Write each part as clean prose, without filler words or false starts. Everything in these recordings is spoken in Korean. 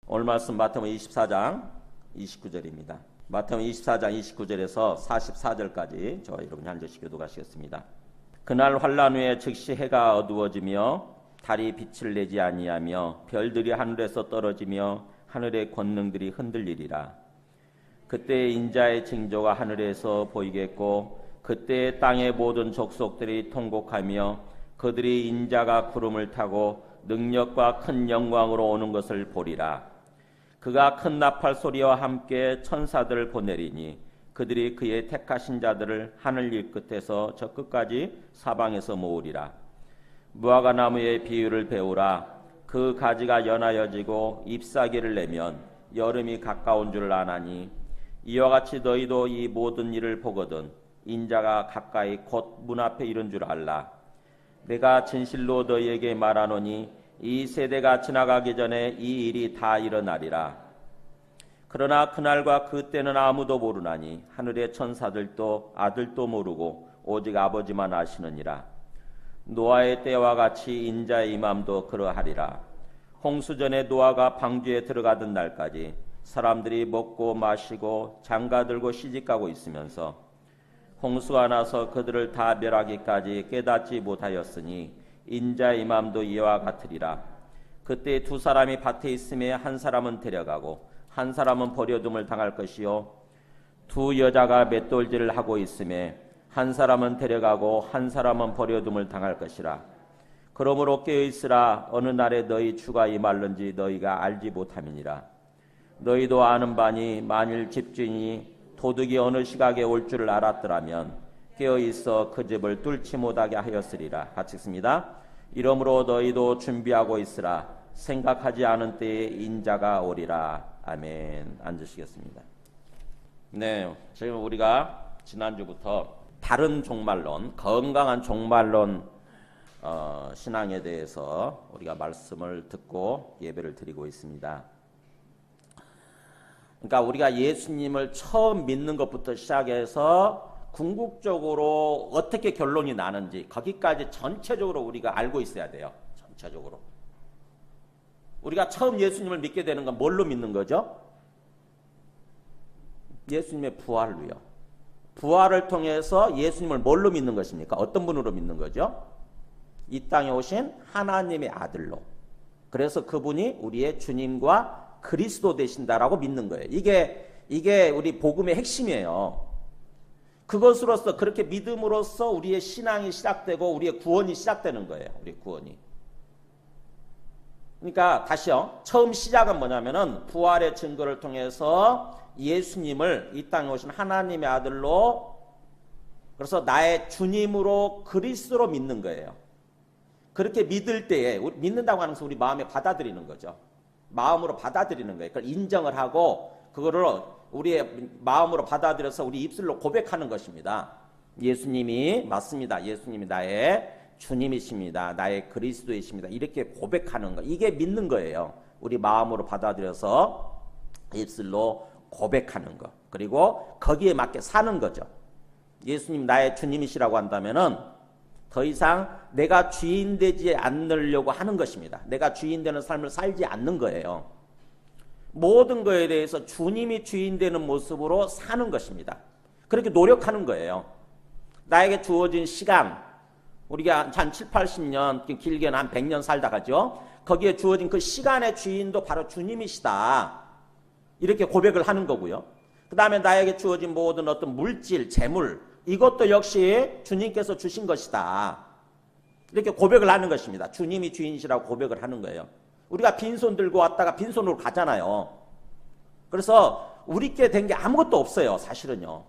오늘 말씀 마태복음 24장 29절입니다. 마태복음 24장 29절에서 44절까지 저와 여러분이 한 절씩 교독하시겠습니다. 그날 환란 후에 즉시 해가 어두워지며 달이 빛을 내지 아니하며 별들이 하늘에서 떨어지며 하늘의 권능들이 흔들리리라. 그때 인자의 징조가 하늘에서 보이겠고 그때 땅의 모든 족속들이 통곡하며 그들이 인자가 구름을 타고 능력과 큰 영광으로 오는 것을 보리라. 그가 큰 나팔 소리와 함께 천사들을 보내리니 그들이 그의 택하신 자들을 하늘 일 끝에서 저 끝까지 사방에서 모으리라. 무화과 나무의 비유를 배우라. 그 가지가 연하여지고 잎사귀를 내면 여름이 가까운 줄 아나니 이와 같이 너희도 이 모든 일을 보거든 인자가 가까이 곧 문 앞에 이른 줄 알라. 내가 진실로 너희에게 말하노니 이 세대가 지나가기 전에 이 일이 다 일어나리라. 그러나 그날과 그때는 아무도 모르나니 하늘의 천사들도 아들도 모르고 오직 아버지만 아시느니라. 노아의 때와 같이 인자의 임함도 그러하리라. 홍수전에 노아가 방주에 들어가던 날까지 사람들이 먹고 마시고 장가들고 시집가고 있으면서 홍수가 나서 그들을 다 멸하기까지 깨닫지 못하였으니 인자의 임함도 이와 같으리라. 그때 두 사람이 밭에 있음에 한 사람은 데려가고 한 사람은 버려둠을 당할 것이요 두 여자가 맷돌질을 하고 있음에 한 사람은 데려가고 한 사람은 버려둠을 당할 것이라. 그러므로 깨어있으라. 어느 날에 너희 주가 임할는지 너희가 알지 못함이니라. 너희도 아는 바니 만일 집주인이 도둑이 어느 시각에 올 줄을 알았더라면 깨어있어 그 집을 뚫지 못하게 하였으리라. 같이 읽습니다. 이러므로 너희도 준비하고 있으라. 생각하지 않은 때에 인자가 오리라. 아멘. 앉으시겠습니다. 네, 지금 우리가 지난주부터 바른 종말론, 건강한 종말론 신앙에 대해서 우리가 말씀을 듣고 예배를 드리고 있습니다. 그러니까 우리가 예수님을 처음 믿는 것부터 시작해서 궁극적으로 어떻게 결론이 나는지 거기까지 전체적으로 우리가 알고 있어야 돼요. 전체적으로. 우리가 처음 예수님을 믿게 되는 건 뭘로 믿는 거죠? 예수님의 부활로요. 부활을 통해서 예수님을 뭘로 믿는 것입니까? 어떤 분으로 믿는 거죠? 이 땅에 오신 하나님의 아들로. 그래서 그분이 우리의 주님과 그리스도 되신다라고 믿는 거예요. 이게 우리 복음의 핵심이에요. 그것으로서 그렇게 믿음으로써 우리의 신앙이 시작되고 우리의 구원이 시작되는 거예요. 우리 구원이. 그러니까 다시요. 처음 시작은 뭐냐면은 부활의 증거를 통해서 예수님을 이 땅에 오신 하나님의 아들로 그래서 나의 주님으로 그리스도로 믿는 거예요. 그렇게 믿을 때에 믿는다고 하는 것은 우리 마음에 받아들이는 거죠. 마음으로 받아들이는 거예요. 그걸 인정을 하고 그거를 우리의 마음으로 받아들여서 우리 입술로 고백하는 것입니다. 예수님이 맞습니다. 예수님이 나의 주님이십니다. 나의 그리스도이십니다. 이렇게 고백하는 거. 이게 믿는 거예요. 우리 마음으로 받아들여서 입술로 고백하는 거. 그리고 거기에 맞게 사는 거죠. 예수님 나의 주님이시라고 한다면은 더 이상 내가 주인 되지 않으려고 하는 것입니다. 내가 주인 되는 삶을 살지 않는 거예요. 모든 것에 대해서 주님이 주인 되는 모습으로 사는 것입니다. 그렇게 노력하는 거예요. 나에게 주어진 시간, 우리가 한 7, 80년, 길게는 한 100년 살다 가죠. 거기에 주어진 그 시간의 주인도 바로 주님이시다. 이렇게 고백을 하는 거고요. 그 다음에 나에게 주어진 모든 어떤 물질, 재물, 이것도 역시 주님께서 주신 것이다. 이렇게 고백을 하는 것입니다. 주님이 주인이시라고 고백을 하는 거예요. 우리가 빈손 들고 왔다가 빈손으로 가잖아요. 그래서 우리께 된 게 아무것도 없어요. 사실은요.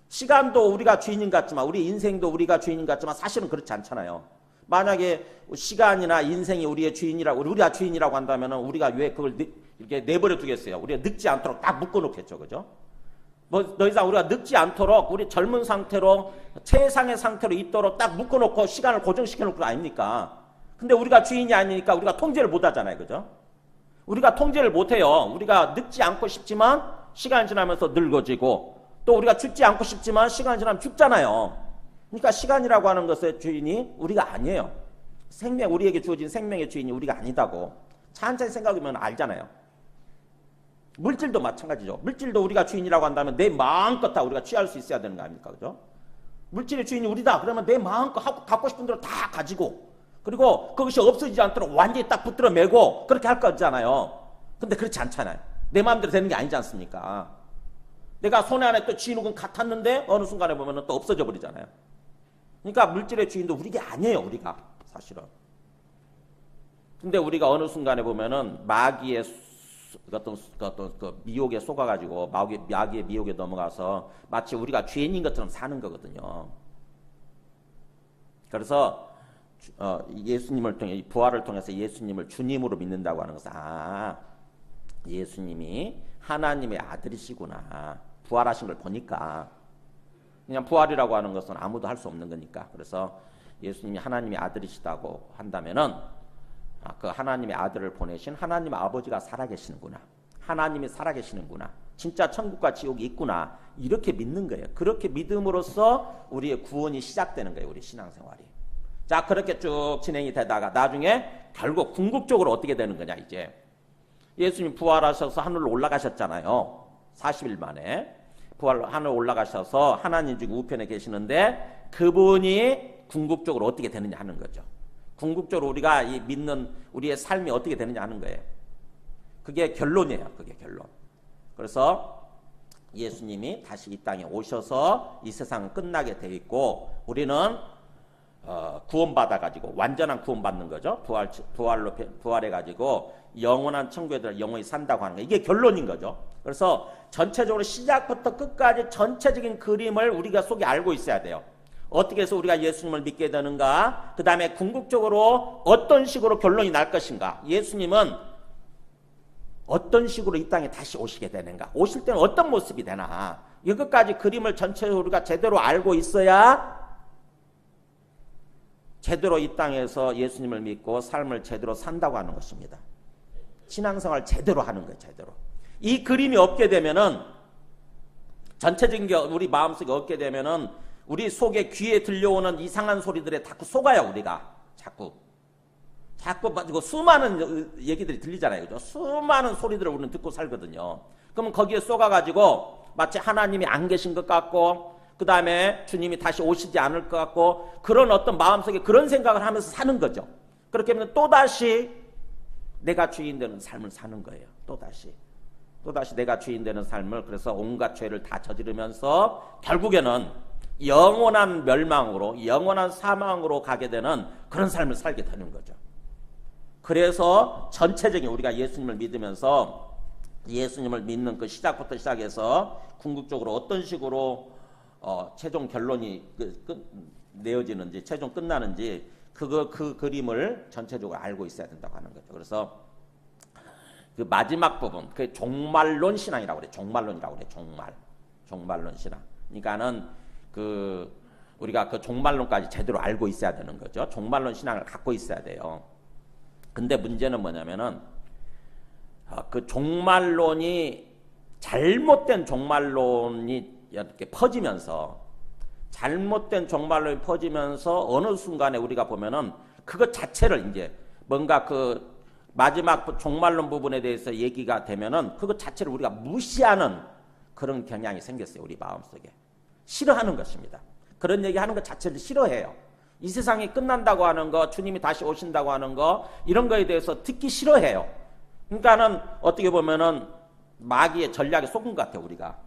시간도 우리가 주인인 같지만 우리 인생도 우리가 주인인 같지만 사실은 그렇지 않잖아요. 만약에 시간이나 인생이 우리의 주인이라고 우리가 주인이라고 한다면 우리가 왜 그걸 이렇게 내버려 두겠어요. 우리가 늙지 않도록 딱 묶어놓겠죠. 그죠? 뭐 더 이상 우리가 늙지 않도록 우리 젊은 상태로 최상의 상태로 있도록 딱 묶어놓고 시간을 고정시켜 놓을 거 아닙니까? 근데 우리가 주인이 아니니까 우리가 통제를 못 하잖아요. 그죠? 우리가 통제를 못 해요. 우리가 늙지 않고 싶지만 시간이 지나면서 늙어지고 또 우리가 죽지 않고 싶지만 시간이 지나면 죽잖아요. 그러니까 시간이라고 하는 것의 주인이 우리가 아니에요. 우리에게 주어진 생명의 주인이 우리가 아니다고. 천천히 생각하면 알잖아요. 물질도 마찬가지죠. 물질도 우리가 주인이라고 한다면 내 마음껏 다 우리가 취할 수 있어야 되는 거 아닙니까? 그죠? 물질의 주인이 우리다. 그러면 내 마음껏 갖고 싶은 대로 다 가지고, 그리고 그것이 없어지지 않도록 완전히 딱 붙들어 매고 그렇게 할 거잖아요. 근데 그렇지 않잖아요. 내 마음대로 되는 게 아니지 않습니까? 내가 손에 안에 또 쥐누군 같았는데 어느 순간에 보면 또 없어져 버리잖아요. 그러니까 물질의 주인도 우리가 아니에요. 우리가 사실은. 근데 우리가 어느 순간에 보면은 마귀의 어떤 그 미혹에 속아가지고 마귀의 미혹에 넘어가서 마치 우리가 죄인인 것처럼 사는 거거든요. 그래서 예수님을 통해 부활을 통해서 예수님을 주님으로 믿는다고 하는 것은 예수님이 하나님의 아들이시구나. 부활하신 걸 보니까 그냥 부활이라고 하는 것은 아무도 할 수 없는 거니까. 그래서 예수님이 하나님의 아들이시다고 한다면은 그 하나님의 아들을 보내신 하나님 아버지가 살아계시는구나. 하나님이 살아계시는구나. 진짜 천국과 지옥이 있구나. 이렇게 믿는 거예요. 그렇게 믿음으로써 우리의 구원이 시작되는 거예요. 우리 신앙생활이. 자, 그렇게 쭉 진행이 되다가 나중에 결국 궁극적으로 어떻게 되는 거냐 이제. 예수님 부활하셔서 하늘로 올라가셨잖아요. 40일 만에. 하늘 올라가셔서 하나님 중에 우편에 계시는데 그분이 궁극적으로 어떻게 되느냐 하는 거죠. 궁극적으로 우리가 이 믿는 우리의 삶이 어떻게 되느냐 하는 거예요. 그게 결론이에요. 그게 결론. 그래서 예수님이 다시 이 땅에 오셔서 이 세상은 끝나게 돼 있고 우리는 구원받아가지고 완전한 구원받는 거죠. 부활해가지고 영원한 천국에 들어 영원히 산다고 하는 거. 이게 결론인 거죠. 그래서 전체적으로 시작부터 끝까지 전체적인 그림을 우리가 속에 알고 있어야 돼요. 어떻게 해서 우리가 예수님을 믿게 되는가? 그 다음에 궁극적으로 어떤 식으로 결론이 날 것인가? 예수님은 어떤 식으로 이 땅에 다시 오시게 되는가? 오실 때는 어떤 모습이 되나? 이것까지 그림을 전체적으로 우리가 제대로 알고 있어야 제대로 이 땅에서 예수님을 믿고 삶을 제대로 산다고 하는 것입니다. 신앙생활 제대로 하는 거예요. 제대로. 이 그림이 없게 되면은 전체적인 게 우리 마음속에 없게 되면은 우리 속에 귀에 들려오는 이상한 소리들에 자꾸 속아요. 우리가 자꾸 수많은 얘기들이 들리잖아요. 그죠? 수많은 소리들을 우리는 듣고 살거든요. 그러면 거기에 속아가지고 마치 하나님이 안 계신 것 같고 그 다음에 주님이 다시 오시지 않을 것 같고 그런 어떤 마음속에 그런 생각을 하면서 사는 거죠. 그렇게 하면 또다시 내가 주인 되는 삶을 사는 거예요. 또다시 내가 주인 되는 삶을 그래서 온갖 죄를 다 저지르면서 결국에는 영원한 멸망으로 영원한 사망으로 가게 되는 그런 삶을 살게 되는 거죠. 그래서 전체적인 우리가 예수님을 믿으면서 예수님을 믿는 그 시작부터 시작해서 궁극적으로 어떤 식으로 최종 결론이 내어지는지 최종 끝나는지 그 그림을 전체적으로 알고 있어야 된다고 하는 거죠. 그래서 그 마지막 부분 그 종말론 신앙이라고 그래. 종말론이라고 그래. 종말론 신앙. 그러니까는 우리가 그 종말론까지 제대로 알고 있어야 되는 거죠. 종말론 신앙을 갖고 있어야 돼요. 근데 문제는 뭐냐면은 그 종말론이 잘못된 종말론이 이렇게 퍼지면서 어느 순간에 우리가 보면은 그것 자체를 이제 뭔가 그 마지막 종말론 부분에 대해서 얘기가 되면은 그것 자체를 우리가 무시하는 그런 경향이 생겼어요. 우리 마음속에. 싫어하는 것입니다. 그런 얘기하는 것 자체를 싫어해요. 이 세상이 끝난다고 하는 거, 주님이 다시 오신다고 하는 거, 이런 거에 대해서 듣기 싫어해요. 그러니까는 어떻게 보면은 마귀의 전략에 속은 것 같아요. 우리가.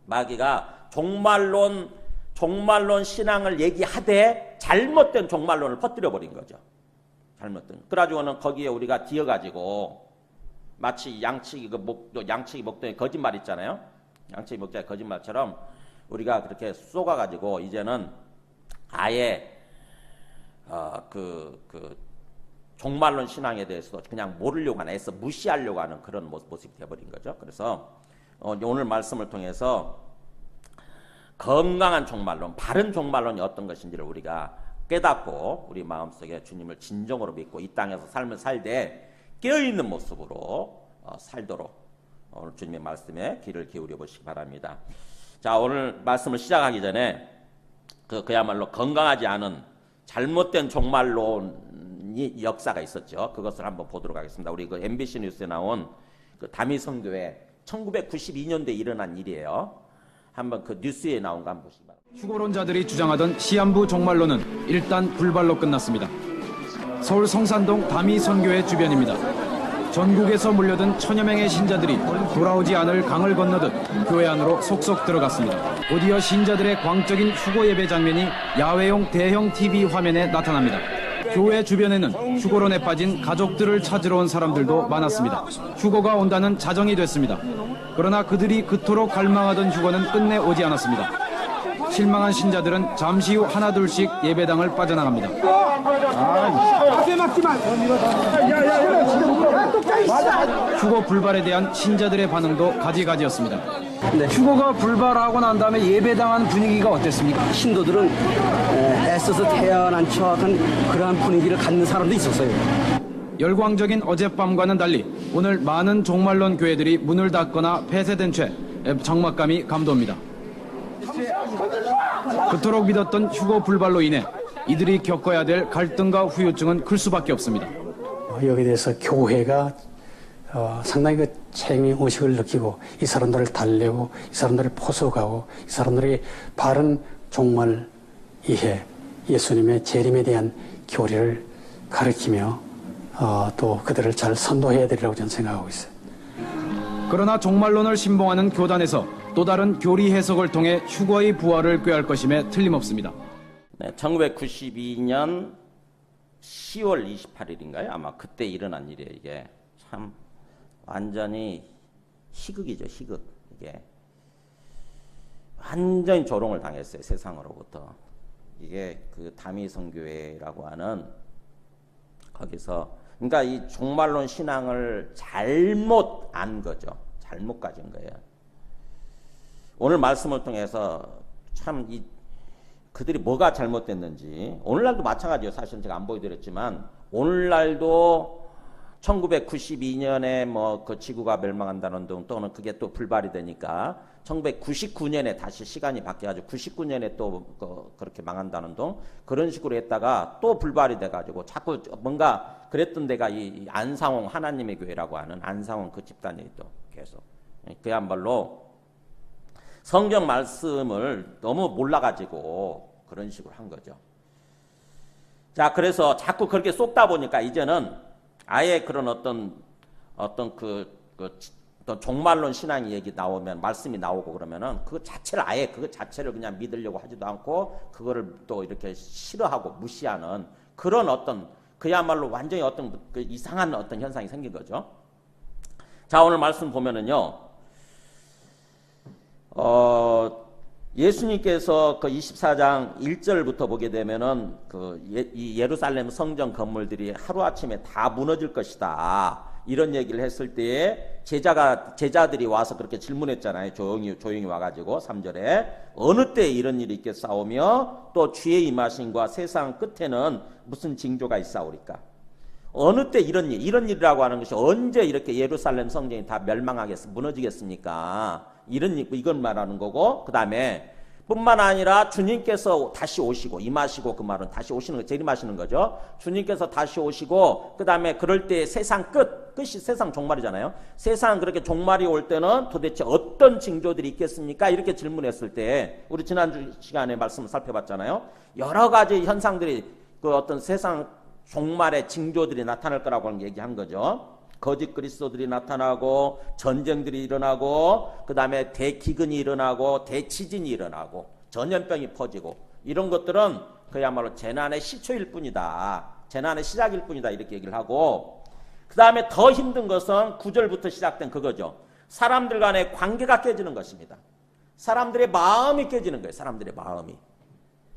마귀가 종말론 신앙을 얘기하되 잘못된 종말론을 퍼뜨려 버린 거죠. 잘못된. 그래가지고는 거기에 우리가 뒤어가지고 마치 양치기 목동의 거짓말 있잖아요. 양치기 목동의 거짓말처럼 우리가 그렇게 쏘가가지고 이제는 아예 종말론 신앙에 대해서 그냥 모르려고 하는, 애써 무시하려고 하는 그런 모습이 되어버린 거죠. 그래서 오늘 말씀을 통해서 건강한 종말론, 바른 종말론이 어떤 것인지를 우리가 깨닫고 우리 마음속에 주님을 진정으로 믿고 이 땅에서 삶을 살되 깨어있는 모습으로 살도록 오늘 주님의 말씀에 귀를 기울여 보시기 바랍니다. 자, 오늘 말씀을 시작하기 전에 그야말로 건강하지 않은 잘못된 종말론이 역사가 있었죠. 그것을 한번 보도록 하겠습니다. 우리 그 MBC 뉴스에 나온 그 다미성교회 1992년도에 일어난 일이에요. 한번 그 뉴스에 나온 거 한번 보시기 바랍니다. 휴거론자들이 주장하던 시한부 종말론은 일단 불발로 끝났습니다. 서울 성산동 다미선교회 주변입니다. 전국에서 몰려든 천여 명의 신자들이 돌아오지 않을 강을 건너듯 교회 안으로 속속 들어갔습니다. 곧이어 신자들의 광적인 휴거 예배 장면이 야외용 대형 TV 화면에 나타납니다. 교회 주변에는 휴거론에 빠진 가족들을 찾으러 온 사람들도 많았습니다. 휴거가 온다는 자정이 됐습니다. 그러나 그들이 그토록 갈망하던 휴거는 끝내 오지 않았습니다. 실망한 신자들은 잠시 후 하나둘씩 예배당을 빠져나갑니다. 휴거 불발에 대한 신자들의 반응도 가지가지였습니다. 네, 휴거가 불발하고 난 다음에 예배당한 분위기가 어땠습니까? 신도들은 애써서 태어난 척한 그러한 분위기를 갖는 사람도 있었어요. 열광적인 어젯밤과는 달리 오늘 많은 종말론 교회들이 문을 닫거나 폐쇄된 채 적막감이 감돕니다. 그토록 믿었던 휴거 불발로 인해 이들이 겪어야 될 갈등과 후유증은 클 수밖에 없습니다. 여기에 대해서 교회가 상당히 그 책임의식을 느끼고 이 사람들을 달래고 이 사람들을 포석하고 이 사람들이 바른 종말 이해, 예수님의 재림에 대한 교리를 가르치며 또 그들을 잘 선도해야 되리라고 저는 생각하고 있어요. 그러나 종말론을 신봉하는 교단에서 또 다른 교리 해석을 통해 휴거의 부활을 꾀할 것임에 틀림없습니다. 네, 1992년 10월 28일인가요? 아마 그때 일어난 일이에요. 이게 참 완전히 희극이죠. 희극. 이게 완전히 조롱을 당했어요. 세상으로부터. 이게 그 다미성교회라고 하는 거기서 그러니까 이 종말론 신앙을 잘못 안 거죠. 잘못 가진 거예요. 오늘 말씀을 통해서 참 그들이 뭐가 잘못됐는지 오늘날도 마찬가지예요. 사실은 제가 안 보여드렸지만 오늘날도 1992년에 뭐 그 지구가 멸망한다는 등 또는 그게 또 불발이 되니까 1999년에 다시 시간이 바뀌어가지고 99년에 또 그렇게 망한다는 등 그런 식으로 했다가 또 불발이 돼가지고 자꾸 뭔가 그랬던 데가 이 안상홍 하나님의 교회라고 하는 안상홍 그 집단이 또 계속 그야말로 성경 말씀을 너무 몰라가지고 그런 식으로 한 거죠. 자, 그래서 자꾸 그렇게 쏟다 보니까 이제는 아예 그런 어떤 종말론 신앙 얘기 나오면 말씀이 나오고 그러면은 그 자체를 그냥 믿으려고 하지도 않고 그거를 또 이렇게 싫어하고 무시하는 그런 어떤 그야말로 완전히 어떤 그 이상한 어떤 현상이 생긴 거죠. 자, 오늘 말씀 보면은요. 예수님께서 그 24장 1절부터 보게 되면은 이 예루살렘 성전 건물들이 하루아침에 다 무너질 것이다. 이런 얘기를 했을 때에 제자들이 와서 그렇게 질문했잖아요. 조용히 와가지고 3절에 어느 때 이런 일이 있겠사오며 또 주의 임하심과 세상 끝에는 무슨 징조가 있사오리까? 어느 때 이런 일이라고 하는 것이 언제 이렇게 예루살렘 성전이 다 무너지겠습니까? 이건 말하는 거고, 그 다음에 뿐만 아니라 주님께서 다시 오시고, 임하시고, 그 말은 다시 오시는 거, 재림하시는 거죠. 주님께서 다시 오시고, 그 다음에 그럴 때 세상 끝이 세상 종말이잖아요. 세상 그렇게 종말이 올 때는 도대체 어떤 징조들이 있겠습니까? 이렇게 질문했을 때, 우리 지난주 시간에 말씀을 살펴봤잖아요. 여러 가지 현상들이 그 어떤 세상 종말의 징조들이 나타날 거라고 하는 얘기한 거죠. 거짓 그리스도들이 나타나고 전쟁들이 일어나고 그 다음에 대기근이 일어나고 대지진이 일어나고 전염병이 퍼지고 이런 것들은 그야말로 재난의 시초일 뿐이다. 재난의 시작일 뿐이다. 이렇게 얘기를 하고 그 다음에 더 힘든 것은 9절부터 시작된 그거죠. 사람들 간의 관계가 깨지는 것입니다. 사람들의 마음이 깨지는 거예요. 사람들의 마음이.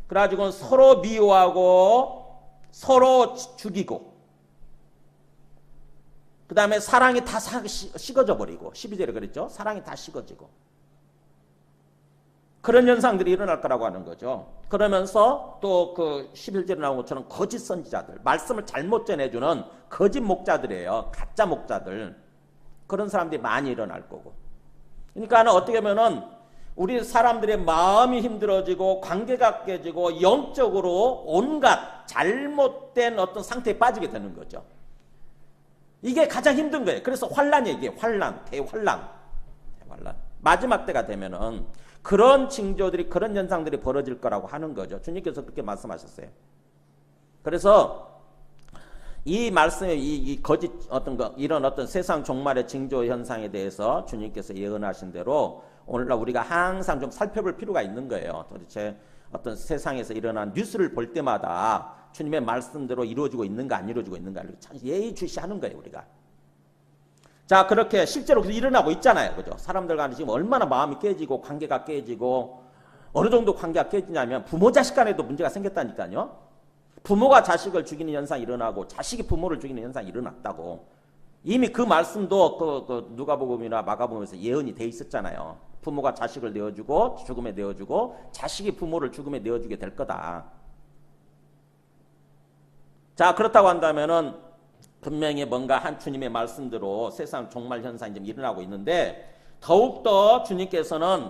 그래가지고 서로 미워하고 서로 죽이고 그 다음에 사랑이 다 식어져 버리고 12절에 그랬죠. 사랑이 다 식어지고 그런 현상들이 일어날 거라고 하는 거죠. 그러면서 또 그 11절에 나온 것처럼 거짓 선지자들, 말씀을 잘못 전해주는 거짓 목자들이에요. 가짜 목자들. 그런 사람들이 많이 일어날 거고. 그러니까 어떻게 보면은 우리 사람들의 마음이 힘들어지고 관계가 깨지고 영적으로 온갖 잘못된 어떤 상태에 빠지게 되는 거죠. 이게 가장 힘든 거예요. 그래서 환란이에요. 이게 환란, 대환란. 마지막 때가 되면은 그런 징조들이, 그런 현상들이 벌어질 거라고 하는 거죠. 주님께서 그렇게 말씀하셨어요. 그래서 이 말씀에 이 거짓 어떤 거, 이런 어떤 세상 종말의 징조 현상에 대해서 주님께서 예언하신 대로 오늘날 우리가 항상 좀 살펴볼 필요가 있는 거예요. 도대체 어떤 세상에서 일어난 뉴스를 볼 때마다 주님의 말씀대로 이루어지고 있는가 안 이루어지고 있는가 이렇게 참 예의주시하는 거예요, 우리가. 자, 그렇게 실제로 일어나고 있잖아요. 그죠? 사람들 간에 지금 얼마나 마음이 깨지고 관계가 깨지고, 어느 정도 관계가 깨지냐면 부모 자식 간에도 문제가 생겼다니까요. 부모가 자식을 죽이는 현상이 일어나고 자식이 부모를 죽이는 현상이 일어났다고. 이미 그 말씀도 그 누가복음이나 마가복음에서 예언이 돼 있었잖아요. 부모가 자식을 내어주고 죽음에 내어주고 자식이 부모를 죽음에 내어주게 될 거다. 자, 그렇다고 한다면은 분명히 뭔가 한 주님의 말씀대로 세상 종말 현상이 좀 일어나고 있는데, 더욱더 주님께서는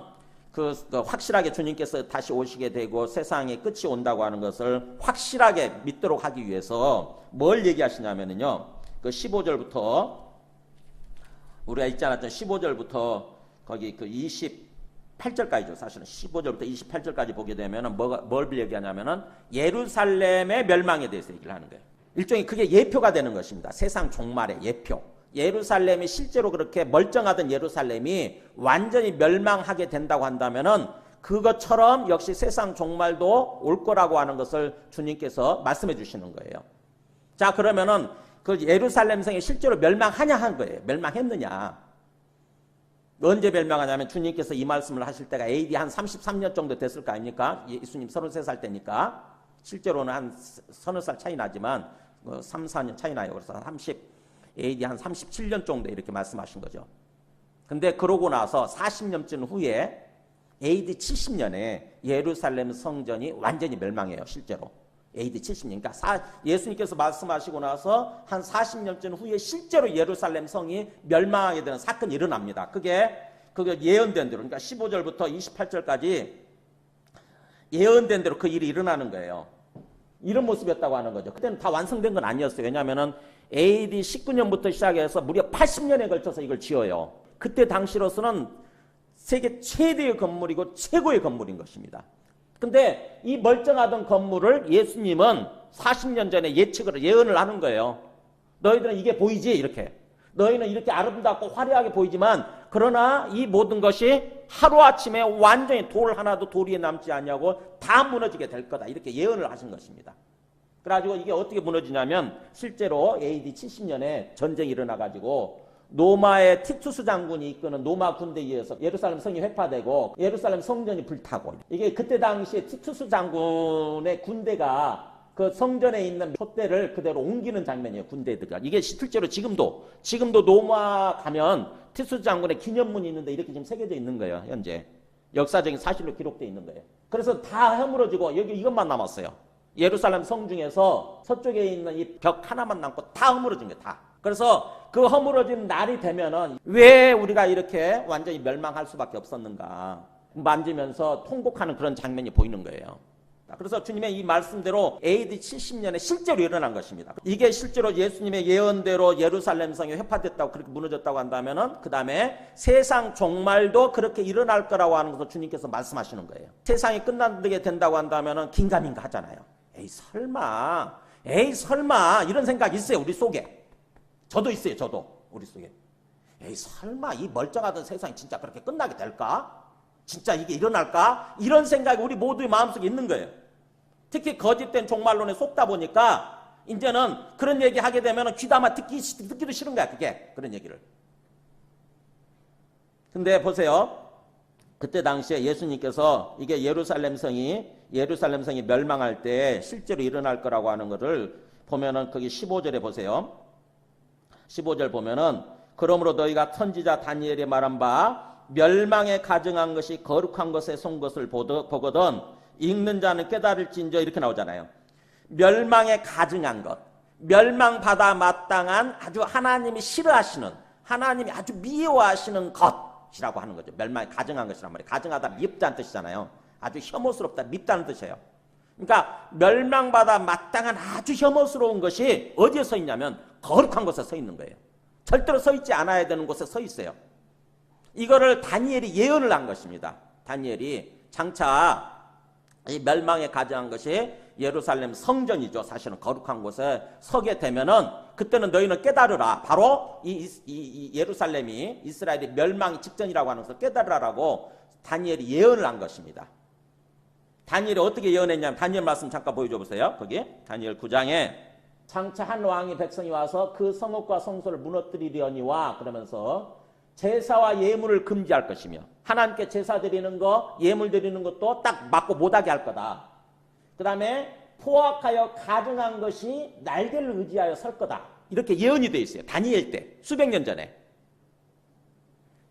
그 확실하게 주님께서 다시 오시게 되고 세상의 끝이 온다고 하는 것을 확실하게 믿도록 하기 위해서 뭘 얘기하시냐면요. 그 15절부터 우리가 읽지 않았던 15절부터 거기 그 28절까지죠. 사실은 15절부터 28절까지 보게 되면은 뭘 얘기하냐면은 예루살렘의 멸망에 대해서 얘기를 하는 거예요. 일종의 그게 예표가 되는 것입니다. 세상 종말의 예표. 예루살렘이 실제로 그렇게 멀쩡하던 예루살렘이 완전히 멸망하게 된다고 한다면은 그것처럼 역시 세상 종말도 올 거라고 하는 것을 주님께서 말씀해 주시는 거예요. 자, 그러면은 그 예루살렘 성이 실제로 멸망하냐 한 거예요. 멸망했느냐. 언제 멸망하냐면 주님께서 이 말씀을 하실 때가 AD 한 33년 정도 됐을 거 아닙니까? 예수님 33살 때니까. 실제로는 한 서너 살 차이 나지만 3, 4년 차이 나요. 그래서 AD 한 37년 정도 이렇게 말씀하신 거죠. 근데 그러고 나서 40년쯤 후에 AD 70년에 예루살렘 성전이 완전히 멸망해요. 실제로. AD 70년. 그러니까 예수님께서 말씀하시고 나서 한 40년쯤 후에 실제로 예루살렘 성이 멸망하게 되는 사건이 일어납니다. 그게 예언된 대로, 그러니까 15절부터 28절까지 예언된 대로 그 일이 일어나는 거예요. 이런 모습이었다고 하는 거죠. 그때는 다 완성된 건 아니었어요. 왜냐하면은 AD 19년부터 시작해서 무려 80년에 걸쳐서 이걸 지어요. 그때 당시로서는 세계 최대의 건물이고 최고의 건물인 것입니다. 근데 이 멀쩡하던 건물을 예수님은 40년 전에 예언을 하는 거예요. 너희들은 이게 보이지? 이렇게. 너희는 이렇게 아름답고 화려하게 보이지만 그러나 이 모든 것이 하루아침에 완전히 돌 하나도 돌 위에 남지 않냐고 다 무너지게 될 거다. 이렇게 예언을 하신 것입니다. 그래가지고 이게 어떻게 무너지냐면 실제로 AD 70년에 전쟁이 일어나가지고 로마의 티투스 장군이 이끄는 로마 군대에 의해서 예루살렘 성이 회파되고 예루살렘 성전이 불타고, 이게 그때 당시에 티투스 장군의 군대가 그 성전에 있는 촛대를 그대로 옮기는 장면이에요. 군대들가. 이게 실제로 지금도 로마 가면 티투스 장군의 기념문이 있는데 이렇게 지금 새겨져 있는 거예요. 현재 역사적인 사실로 기록되어 있는 거예요. 그래서 다 허물어지고 여기 이것만 남았어요. 예루살렘 성 중에서 서쪽에 있는 이 벽 하나만 남고 다 허물어진 거예요. 다. 그래서 그 허물어진 날이 되면은 왜 우리가 이렇게 완전히 멸망할 수밖에 없었는가 만지면서 통곡하는 그런 장면이 보이는 거예요. 그래서 주님의 이 말씀대로 AD 70년에 실제로 일어난 것입니다. 이게 실제로 예수님의 예언대로 예루살렘 성이 회파됐다고 그렇게 무너졌다고 한다면은 그 다음에 세상 종말도 그렇게 일어날 거라고 하는 것을 주님께서 말씀하시는 거예요. 세상이 끝나게 된다고 한다면은 긴가민가 하잖아요. 에이 설마 이런 생각이 있어요. 우리 속에. 저도 있어요. 저도 우리 속에. 에이 설마 이 멀쩡하던 세상이 진짜 그렇게 끝나게 될까? 진짜 이게 일어날까? 이런 생각이 우리 모두의 마음속에 있는 거예요. 특히 거짓된 종말론에 속다 보니까 이제는 그런 얘기 하게 되면 귀담아 듣기도 싫은 거야. 그게 그런 얘기를. 근데 보세요. 그때 당시에 예수님께서 이게 예루살렘 성이 멸망할 때 실제로 일어날 거라고 하는 것을 보면은 거기 15절에 보세요. 15절 보면은 그러므로 너희가 선지자 다니엘이 말한 바 멸망에 가증한 것이 거룩한 것에 쏜 것을 보거든 읽는 자는 깨달을진저 이렇게 나오잖아요. 멸망에 가증한 것, 멸망받아 마땅한 아주 하나님이 싫어하시는, 하나님이 아주 미워하시는 것이라고 하는 거죠. 멸망에 가증한 것이란 말이에요. 가증하다 밉다는 뜻이잖아요. 아주 혐오스럽다 밉다는 뜻이에요. 그러니까 멸망받아 마땅한 아주 혐오스러운 것이 어디에 서 있냐면 거룩한 곳에 서 있는 거예요. 절대로 서 있지 않아야 되는 곳에 서 있어요. 이거를 다니엘이 예언을 한 것입니다. 다니엘이 장차 이 멸망에 가져간 것이 예루살렘 성전이죠. 사실은 거룩한 곳에 서게 되면은 그때는 너희는 깨달으라. 바로 이 예루살렘이 이스라엘이 멸망이 직전이라고 하는 것을 깨달으라고 다니엘이 예언을 한 것입니다. 다니엘이 어떻게 예언했냐면 다니엘 말씀 잠깐 보여줘 보세요. 거기 다니엘 9장에 장차 한 왕이 백성이 와서 그 성읍과 성소를 무너뜨리려니와 그러면서 제사와 예물을 금지할 것이며 하나님께 제사 드리는 거 예물 드리는 것도 딱 맞고 못하게 할 거다. 그 다음에 포악하여 가증한 것이 날개를 의지하여 설 거다. 이렇게 예언이 되어 있어요. 다니엘 때 수백 년 전에.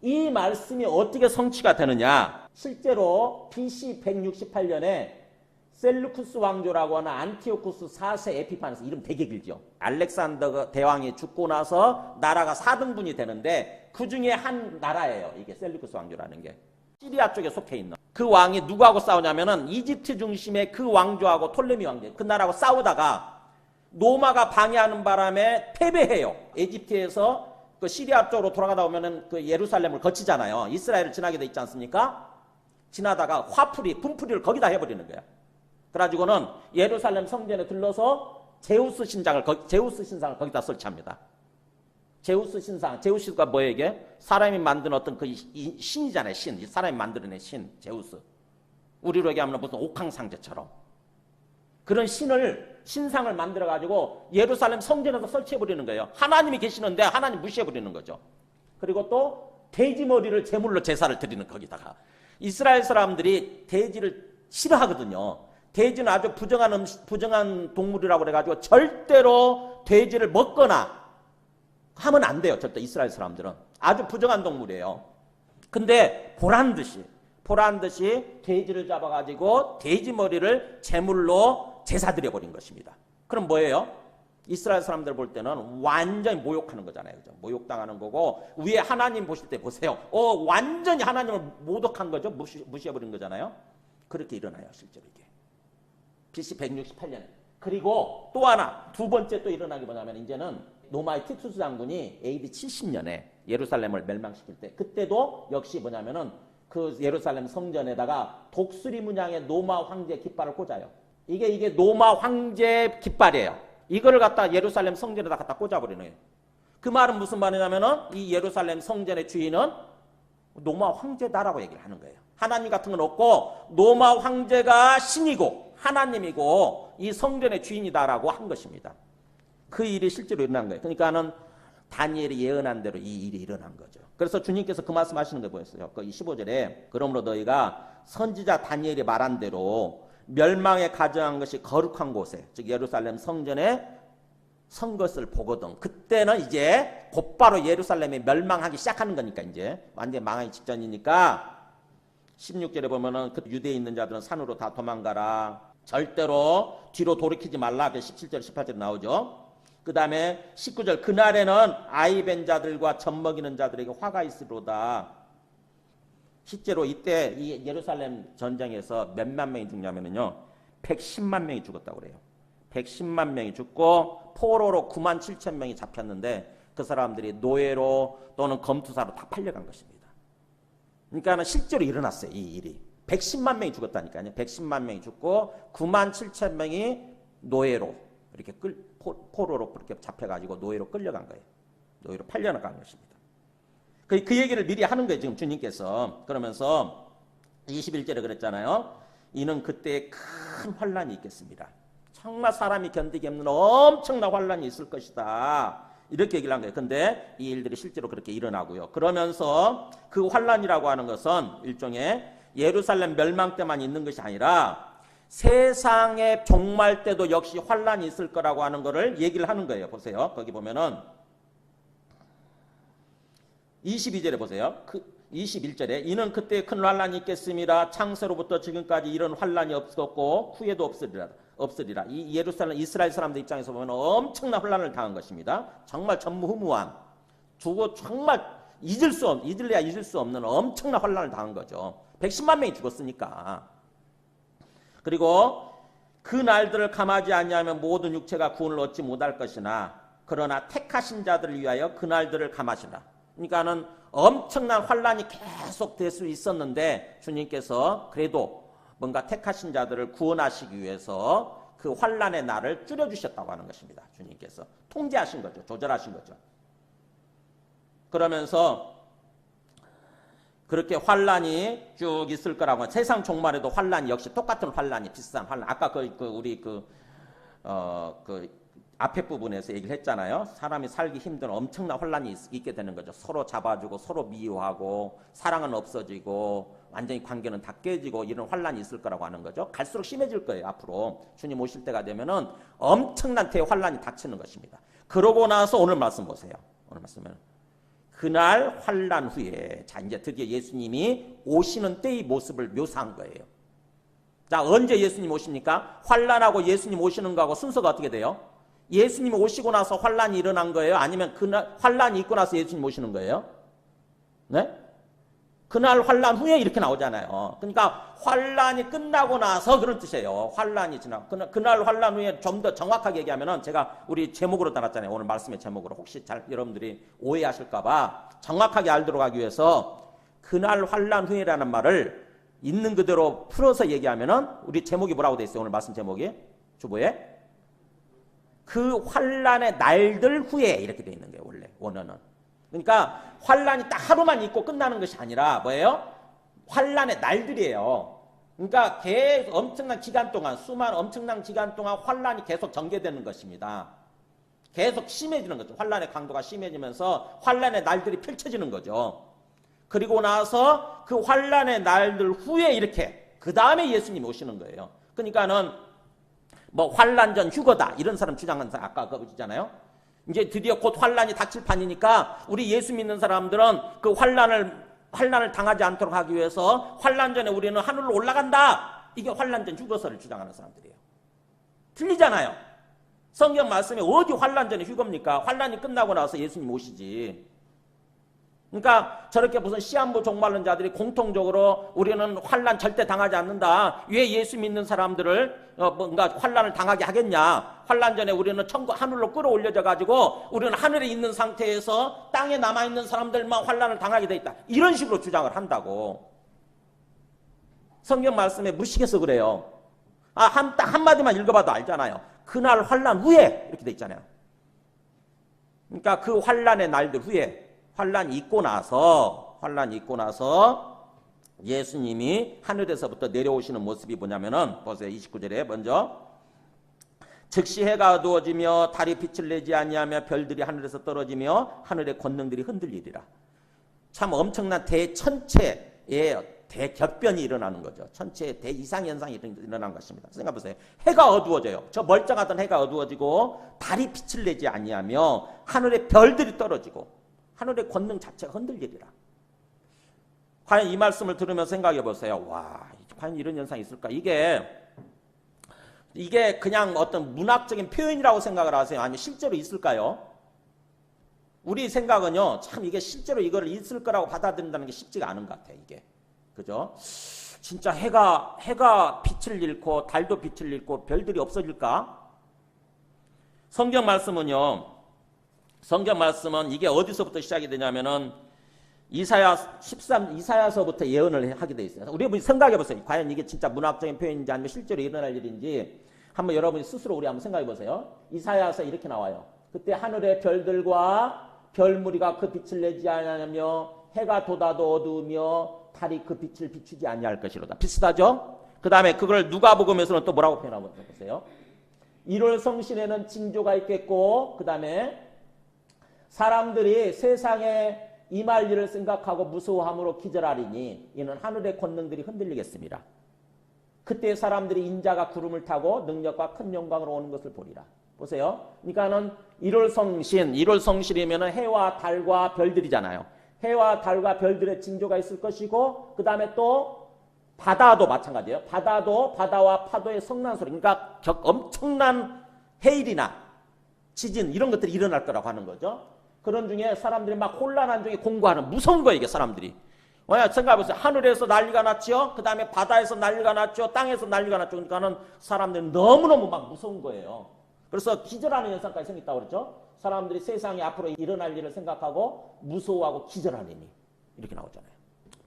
이 말씀이 어떻게 성취가 되느냐. 실제로 BC 168년에 셀루쿠스 왕조라고 하는 안티오쿠스 4세 에피파네스, 이름 되게 길죠. 알렉산더 대왕이 죽고 나서 나라가 4등분이 되는데 그 중에 한 나라예요. 이게 셀루쿠스 왕조라는 게. 시리아 쪽에 속해 있는. 그 왕이 누구하고 싸우냐면은 이집트 중심의 그 왕조하고 톨레미 왕조, 그 나라하고 싸우다가 로마가 방해하는 바람에 패배해요. 이집트에서 그 시리아 쪽으로 돌아가다 보면은 그 예루살렘을 거치잖아요. 이스라엘을 지나게 돼 있지 않습니까? 지나다가 분풀이를 거기다 해버리는 거야. 그래가지고는 예루살렘 성전에 들러서 제우스 신상을 거기다 설치합니다. 제우스 신상, 제우스가 뭐예요 이게? 사람이 만든 어떤 그 신이잖아요. 신, 사람이 만들어낸 신, 제우스. 우리로 얘기하면 무슨 옥황상제처럼 그런 신상을 만들어가지고 예루살렘 성전에서 설치해버리는 거예요. 하나님이 계시는데 하나님 무시해버리는 거죠. 그리고 또 돼지머리를 제물로 제사를 드리는 거기다가. 이스라엘 사람들이 돼지를 싫어하거든요. 돼지는 아주 부정한 동물이라고 그래가지고 절대로 돼지를 먹거나 하면 안 돼요. 절대 이스라엘 사람들은. 아주 부정한 동물이에요. 근데 보란 듯이 돼지를 잡아가지고 돼지 머리를 제물로 제사 드려버린 것입니다. 그럼 뭐예요? 이스라엘 사람들 볼 때는 완전히 모욕하는 거잖아요. 그죠? 모욕당하는 거고 위에 하나님 보실 때 보세요. 완전히 하나님을 모독한 거죠. 무시해버린 거잖아요. 그렇게 일어나요. 실제로 이게. BC 168년. 그리고 또 하나 두 번째 또 일어난 게 뭐냐면 이제는 로마의 티투스 장군이 AD 70년에 예루살렘을 멸망시킬 때 그때도 역시 뭐냐면은 그 예루살렘 성전에다가 독수리 문양의 로마 황제 깃발을 꽂아요. 이게 로마 황제 깃발이에요. 이거를 갖다 예루살렘 성전에다 갖다 꽂아버리는 거예요. 그 말은 무슨 말이냐면은 이 예루살렘 성전의 주인은 로마 황제다라고 얘기를 하는 거예요. 하나님 같은 건 없고 로마 황제가 신이고 하나님이고 이 성전의 주인이다라고 한 것입니다. 그 일이 실제로 일어난 거예요. 그러니까는 다니엘이 예언한 대로 이 일이 일어난 거죠. 그래서 주님께서 그 말씀하시는 게 뭐였어요? 그 15절에 그러므로 너희가 선지자 다니엘이 말한 대로 멸망에 가정한 것이 거룩한 곳에 즉 예루살렘 성전에 선 것을 보거든. 그때는 이제 곧바로 예루살렘이 멸망하기 시작하는 거니까 이제 완전히 망하기 직전이니까 16절에 보면은 그 유대에 있는 자들은 산으로 다 도망가라. 절대로 뒤로 돌이키지 말라. 17절 18절 나오죠. 그 다음에 19절 그날에는 아이 벤 자들과 젖 먹이는 자들에게 화가 있으로다. 실제로 이때 이 예루살렘 전쟁에서 몇만 명이 죽냐면요 110만 명이 죽었다고 그래요. 110만 명이 죽고 포로로 9만 7천 명이 잡혔는데 그 사람들이 노예로 또는 검투사로 다 팔려간 것입니다. 그러니까 실제로 일어났어요. 이 일이. 110만 명이 죽었다니까요. 110만 명이 죽고 9만 7천 명이 노예로 이렇게 포로로 그렇게 잡혀가지고 노예로 끌려간 거예요. 노예로 팔려나간 것입니다. 그 얘기를 미리 하는 거예요. 지금 주님께서. 그러면서 21절에 그랬잖아요. 이는 그때에 큰 환란이 있겠습니다. 정말 사람이 견디기 없는 엄청난 환란이 있을 것이다. 이렇게 얘기를 한 거예요. 근데 이 일들이 실제로 그렇게 일어나고요. 그러면서 그 환란이라고 하는 것은 일종의 예루살렘 멸망 때만 있는 것이 아니라 세상의 종말 때도 역시 환란이 있을 거라고 하는 것을 얘기를 하는 거예요. 보세요. 거기 보면은 22절에 보세요. 21절에 이는 그때 큰 환란이 있겠습니다. 창세로부터 지금까지 이런 환란이 없었고 후에도 없으리라. 이 예루살렘 이스라엘 사람들 입장에서 보면 엄청난 환란을 당한 것입니다. 정말 전무후무한 정말 잊을래야 잊을 수 없는 엄청난 환란을 당한 거죠. 110만 명이 죽었으니까. 그리고 그 날들을 감하지 아니하면 모든 육체가 구원을 얻지 못할 것이나 그러나 택하신 자들을 위하여 그날들을 감하시라. 그러니까는 엄청난 환란이 계속 될 수 있었는데 주님께서 그래도 뭔가 택하신 자들을 구원하시기 위해서 그 환란의 날을 줄여주셨다고 하는 것입니다. 주님께서 통제하신 거죠. 조절하신 거죠. 그러면서 그렇게 환란이 쭉 있을 거라고, 세상 종말에도 환란이 역시 똑같은 환란이, 비슷한 환란. 아까 우리 앞에 부분에서 얘기를 했잖아요. 사람이 살기 힘든 엄청난 환란이 있게 되는 거죠. 서로 잡아주고 서로 미워하고 사랑은 없어지고 완전히 관계는 다 깨지고 이런 환란이 있을 거라고 하는 거죠. 갈수록 심해질 거예요. 앞으로 주님 오실 때가 되면은 엄청난 대환란이 닥치는 것입니다. 그러고 나서 오늘 말씀 보세요. 오늘 말씀은 그날 환란 후에, 자 이제 드디어 예수님이 오시는 때의 모습을 묘사한 거예요. 자, 언제 예수님 오십니까? 환란하고 예수님 오시는 거하고 순서가 어떻게 돼요? 예수님이 오시고 나서 환란이 일어난 거예요? 아니면 그날 환란이 있고 나서 예수님 오시는 거예요? 네? 그날 환란 후에 이렇게 나오잖아요. 그러니까 환란이 끝나고 나서 그런 뜻이에요. 환란이 지나 그날 환란 후에 좀 더 정확하게 얘기하면은, 제가 우리 제목으로 달았잖아요. 오늘 말씀의 제목으로. 혹시 잘 여러분들이 오해하실까봐 정확하게 알도록 하기 위해서 그날 환란 후에라는 말을 있는 그대로 풀어서 얘기하면은, 우리 제목이 뭐라고 돼 있어요? 오늘 말씀 제목이 주보에 그 환란의 날들 후에 이렇게 돼 있는 거예요. 원래 원어는. 그러니까 환란이 딱 하루만 있고 끝나는 것이 아니라 뭐예요? 환란의 날들이에요. 그러니까 계속 엄청난 기간 동안, 엄청난 기간 동안 환란이 계속 전개되는 것입니다. 계속 심해지는 거죠. 환란의 강도가 심해지면서 환란의 날들이 펼쳐지는 거죠. 그리고 나서 그 환란의 날들 후에 이렇게 그 다음에 예수님이 오시는 거예요. 그러니까는 뭐 환란 전 휴거다 이런 사람 주장하는 사람 아까 그거 있잖아요. 이제 드디어 곧 환란이 닥칠 판이니까 우리 예수 믿는 사람들은 그 환란을 당하지 않도록 하기 위해서 환란 전에 우리는 하늘로 올라간다. 이게 환란 전 휴거설을 주장하는 사람들이에요. 틀리잖아요. 성경 말씀에 어디 환란 전에 휴거입니까? 환란이 끝나고 나서 예수님 오시지. 그러니까 저렇게 무슨 시한부 종말론 자들이 공통적으로 우리는 환란 절대 당하지 않는다. 왜 예수 믿는 사람들을 뭔가 환란을 당하게 하겠냐. 환란 전에 우리는 천국 하늘로 끌어올려져 가지고 우리는 하늘에 있는 상태에서 땅에 남아있는 사람들만 환란을 당하게 돼 있다. 이런 식으로 주장을 한다고. 성경 말씀에 무식해서 그래요. 딱 한마디만 읽어봐도 알잖아요. 그날 환란 후에 이렇게 돼 있잖아요. 그러니까 그 환란의 날들 후에 환란이 있고 나서 예수님이 하늘에서부터 내려오시는 모습이 뭐냐면은 보세요. 29절에 먼저 즉시 해가 어두워지며 달이 빛을 내지 아니하며 별들이 하늘에서 떨어지며 하늘의 권능들이 흔들리리라. 참 엄청난 대천체의 대격변이 일어나는 거죠. 천체의 대이상현상이 일어난 것입니다. 생각해보세요. 해가 어두워져요. 저 멀쩡하던 해가 어두워지고 달이 빛을 내지 아니하며 하늘의 별들이 떨어지고 하늘의 권능 자체가 흔들리리라. 과연 이 말씀을 들으면서 생각해 보세요. 와, 과연 이런 현상이 있을까? 이게 그냥 어떤 문학적인 표현이라고 생각을 하세요? 아니면 실제로 있을까요? 우리 생각은요, 참 이게 실제로 이걸 있을 거라고 받아들인다는 게 쉽지가 않은 것 같아요. 이게. 그죠? 진짜 해가 빛을 잃고 달도 빛을 잃고 별들이 없어질까? 성경 말씀은 이게 어디서부터 시작이 되냐면은 이사야서부터 예언을 하게 돼 있어요. 우리 생각해 보세요. 과연 이게 진짜 문학적인 표현인지 아니면 실제로 일어날 일인지 한번 여러분이 스스로 우리 한번 생각해 보세요. 이사야서 이렇게 나와요. 그때 하늘의 별들과 별무리가 그 빛을 내지 아니하며 해가 돋아도 어두우며 달이 그 빛을 비추지 아니할 것이로다. 비슷하죠? 그 다음에 그걸 누가복음에서는 또 뭐라고 표현하고 보세요. 1월 성신에는 징조가 있겠고 그 다음에 사람들이 세상에 임할 일을 생각하고 무서워함으로 기절하리니 이는 하늘의 권능들이 흔들리겠습니다. 그때 사람들이 인자가 구름을 타고 능력과 큰 영광으로 오는 것을 보리라. 보세요. 그러니까는 1월 성신이면은 해와 달과 별들이잖아요. 해와 달과 별들의 징조가 있을 것이고 그 다음에 또 바다도 마찬가지예요. 바다와 파도의 성난 소리. 그러니까 엄청난 해일이나 지진 이런 것들이 일어날 거라고 하는 거죠. 그런 중에 사람들이 막 혼란한 중에 공부하는 무서운 거예요. 이게 사람들이. 생각해보세요. 하늘에서 난리가 났죠. 그 다음에 바다에서 난리가 났죠. 땅에서 난리가 났죠. 그러니까는 사람들은 너무너무 막 무서운 거예요. 그래서 기절하는 현상까지 생겼다고 그랬죠. 사람들이 세상에 앞으로 일어날 일을 생각하고 무서워하고 기절하리니 이렇게 나오잖아요.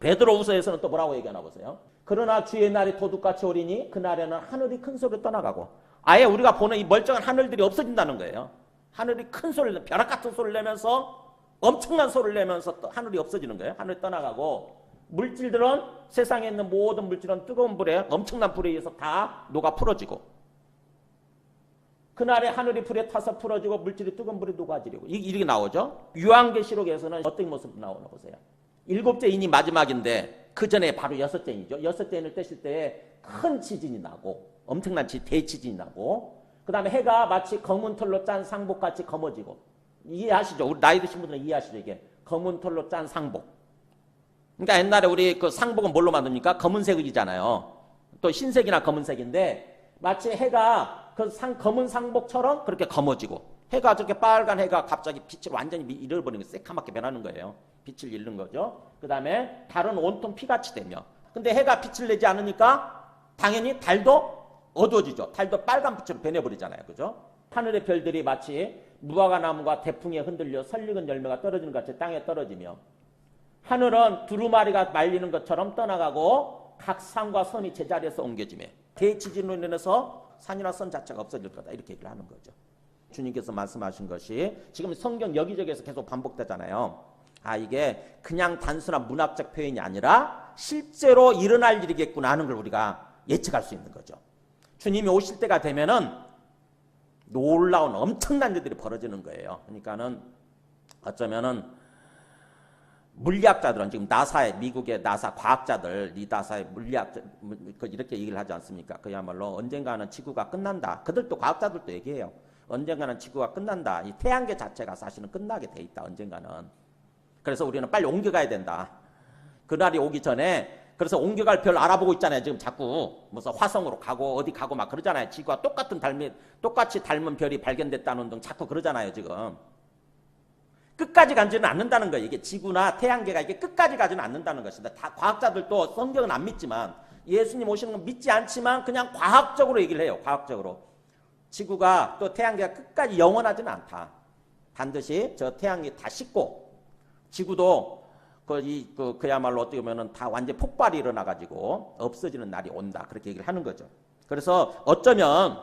베드로후서에서는 또 뭐라고 얘기하나 보세요. 그러나 주의 날이 도둑같이 오리니 그날에는 하늘이 큰 소리로 떠나가고 아예 우리가 보는 이 멀쩡한 하늘들이 없어진다는 거예요. 하늘이 큰 소리를 벼락 같은 소리를 내면서 엄청난 소리를 내면서 또 하늘이 없어지는 거예요. 하늘이 떠나가고 물질들은 세상에 있는 모든 물질은 뜨거운 불에 엄청난 불에 의해서 다 녹아 풀어지고 그날에 하늘이 불에 타서 풀어지고 물질이 뜨거운 불에 녹아지려고 이렇게 나오죠. 요한계시록에서는 어떤 모습으로 나오나 보세요. 7째 인이 마지막인데 그 전에 바로 6째 인이죠. 6째 인을 떼실 때 큰 지진이 나고 엄청난 대지진이 나고 그 다음에 해가 마치 검은 털로 짠 상복같이 검어지고 이해하시죠? 우리 나이 드신 분들은 이해하시죠? 이게 검은 털로 짠 상복. 그러니까 옛날에 우리 그 상복은 뭘로 만듭니까? 검은색이잖아요. 또 흰색이나 검은색인데 마치 해가 그 검은 상복처럼 그렇게 검어지고 해가 저렇게 빨간 해가 갑자기 빛을 완전히 잃어버리는 거예요. 새카맣게 변하는 거예요. 빛을 잃는 거죠. 그 다음에 달은 온통 피같이 되며 근데 해가 빛을 내지 않으니까 당연히 달도 어두워지죠. 달도 빨간 빛으로 변해버리잖아요. 그죠? 하늘의 별들이 마치 무화과 나무가 대풍에 흔들려 설익은 열매가 떨어지는 것 같이 땅에 떨어지며 하늘은 두루마리가 말리는 것처럼 떠나가고 각 산과 선이 제자리에서 옮겨지며 대지진으로 인해서 산이나 선 자체가 없어질 거다. 이렇게 얘기를 하는 거죠. 주님께서 말씀하신 것이 지금 성경 여기저기에서 계속 반복되잖아요. 이게 그냥 단순한 문학적 표현이 아니라 실제로 일어날 일이겠구나 하는 걸 우리가 예측할 수 있는 거죠. 주님이 오실 때가 되면은 놀라운 엄청난 일들이 벌어지는 거예요. 그러니까는 어쩌면은 물리학자들은 지금 나사의 미국의 나사 과학자들 이 나사의 물리학자 이렇게 얘기를 하지 않습니까? 그야말로 언젠가는 지구가 끝난다. 그들도 과학자들도 얘기해요. 언젠가는 지구가 끝난다. 이 태양계 자체가 사실은 끝나게 돼 있다. 언젠가는. 그래서 우리는 빨리 옮겨가야 된다. 그날이 오기 전에 그래서 옮겨갈 별 알아보고 있잖아요. 지금 자꾸 무슨 화성으로 가고 어디 가고 막 그러잖아요. 지구와 똑같이 닮은 별이 발견됐다는 등 자꾸 그러잖아요. 지금 끝까지 가지는 않는다는 거예요. 이게 지구나 태양계가 이게 끝까지 가지는 않는다는 것입니다. 다 과학자들도 성경은 안 믿지만 예수님 오시는 건 믿지 않지만 그냥 과학적으로 얘기를 해요. 과학적으로 지구가 또 태양계가 끝까지 영원하지는 않다. 반드시 저 태양이 다 식고 지구도 그야말로 어떻게 보면은 다 완전 폭발이 일어나가지고 없어지는 날이 온다. 그렇게 얘기를 하는 거죠. 그래서 어쩌면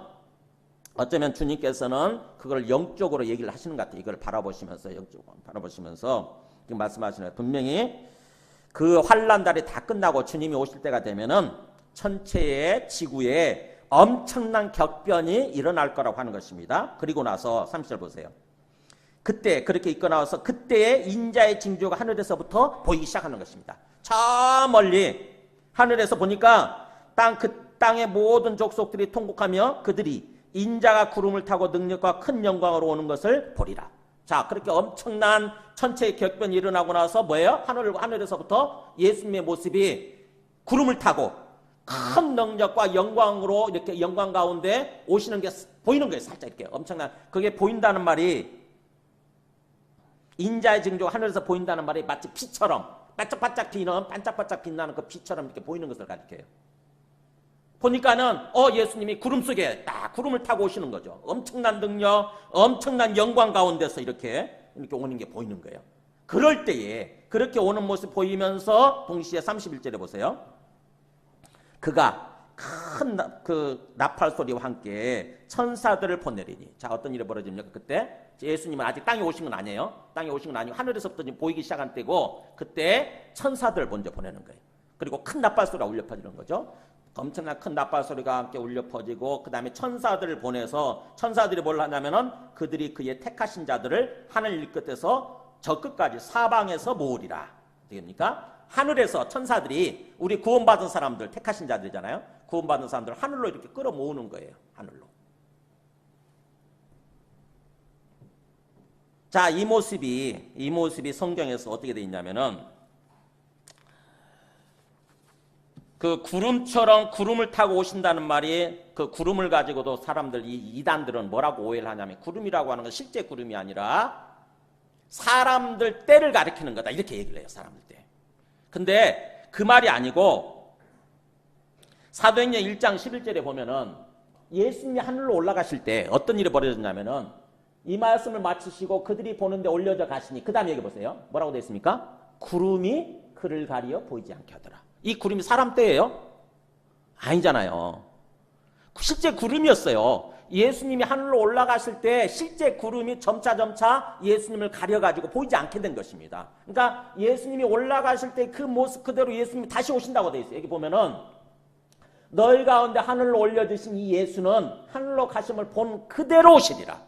주님께서는 그걸 영적으로 얘기를 하시는 것 같아요. 이걸 바라보시면서 영적으로 바라보시면서 지금 말씀하시는 거예요. 분명히 그 환란달이 다 끝나고 주님이 오실 때가 되면은 전체의 지구에 엄청난 격변이 일어날 거라고 하는 것입니다. 그리고 나서 30절 보세요. 그때 그렇게 있고 나와서 그때의 인자의 징조가 하늘에서부터 보이기 시작하는 것입니다. 저 멀리 하늘에서 보니까 그 땅의 모든 족속들이 통곡하며 그들이 인자가 구름을 타고 능력과 큰 영광으로 오는 것을 보리라. 자, 그렇게 엄청난 천체의 격변이 일어나고 나서 뭐예요? 하늘에서부터 예수님의 모습이 구름을 타고 큰 능력과 영광으로 이렇게 영광 가운데 오시는 게 보이는 거예요. 살짝 이렇게 엄청난 그게 보인다는 말이 인자의 징조가 하늘에서 보인다는 말이 마치 빛처럼 반짝반짝 빛나는 그 빛처럼 이렇게 보이는 것을 가리켜요. 보니까는 예수님이 구름 속에 딱 구름을 타고 오시는 거죠. 엄청난 능력, 엄청난 영광 가운데서 이렇게 오는 게 보이는 거예요. 그럴 때에 그렇게 오는 모습 보이면서 동시에 31절에 보세요. 그가 큰 나팔 소리와 함께 천사들을 보내리니. 자, 어떤 일이 벌어집니까? 그때 예수님은 아직 땅에 오신 건 아니에요. 땅에 오신 건 아니고 하늘에서부터 지금 보이기 시작한 때고 그때 천사들을 먼저 보내는 거예요. 그리고 큰 나팔 소리가 울려 퍼지는 거죠. 엄청난 큰 나팔 소리가 함께 울려 퍼지고 그 다음에 천사들을 보내서 천사들이 뭘 하냐면은 그들이 그의 택하신 자들을 하늘 끝에서 저 끝까지 사방에서 모으리라. 되겠습니까? 하늘에서 천사들이 우리 구원받은 사람들 택하신 자들이잖아요. 구원받은 사람들을 하늘로 이렇게 끌어모으는 거예요. 하늘로. 자, 이 모습이 성경에서 어떻게 되어 있냐면은 그 구름처럼 구름을 타고 오신다는 말이 그 구름을 가지고도 사람들 이 이단들은 뭐라고 오해를 하냐면 구름이라고 하는 건 실제 구름이 아니라 사람들 때를 가리키는 거다. 이렇게 얘기를 해요. 사람들 때. 근데 그 말이 아니고 사도행전 1장 11절에 보면은 예수님이 하늘로 올라가실 때 어떤 일이 벌어졌냐면은 이 말씀을 마치시고 그들이 보는데 올려져 가시니 그 다음 얘기 보세요. 뭐라고 되어 있습니까? 구름이 그를 가리어 보이지 않게 하더라. 이 구름이 사람 때예요? 아니잖아요. 실제 구름이었어요. 예수님이 하늘로 올라가실 때 실제 구름이 점차 예수님을 가려가지고 보이지 않게 된 것입니다. 그러니까 예수님이 올라가실 때 그 모습 그대로 예수님이 다시 오신다고 되어 있어요. 여기 보면은 너희 가운데 하늘로 올려주신 이 예수는 하늘로 가심을 본 그대로 오시리라.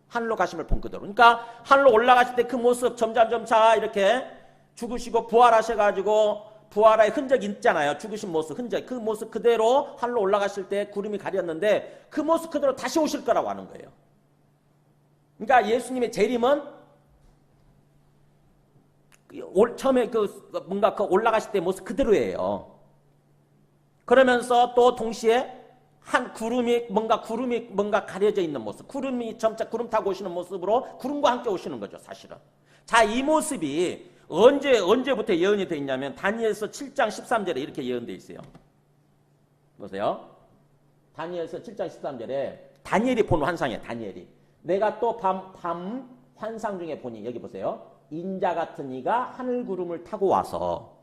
하늘로 가심을 본 그대로. 그러니까 하늘로 올라가실 때 그 모습 점차 이렇게 죽으시고 부활하셔가지고 부활의 흔적이 있잖아요. 죽으신 모습, 흔적. 그 모습 그대로 하늘로 올라가실 때 구름이 가렸는데 그 모습 그대로 다시 오실 거라고 하는 거예요. 그러니까 예수님의 재림은 처음에 뭔가 올라가실 때 모습 그대로예요. 그러면서 또 동시에 구름이 뭔가 가려져 있는 모습, 구름이 점차 구름 타고 오시는 모습으로 구름과 함께 오시는 거죠, 사실은. 자, 이 모습이 언제부터 예언이 되어 있냐면 다니엘서 7장 13절에 이렇게 예언되어 있어요. 보세요. 다니엘서 7장 13절에 다니엘이 본 환상이에요. 다니엘이. 내가 또 밤 환상 중에 보니 여기 보세요. 인자 같은 이가 하늘 구름을 타고 와서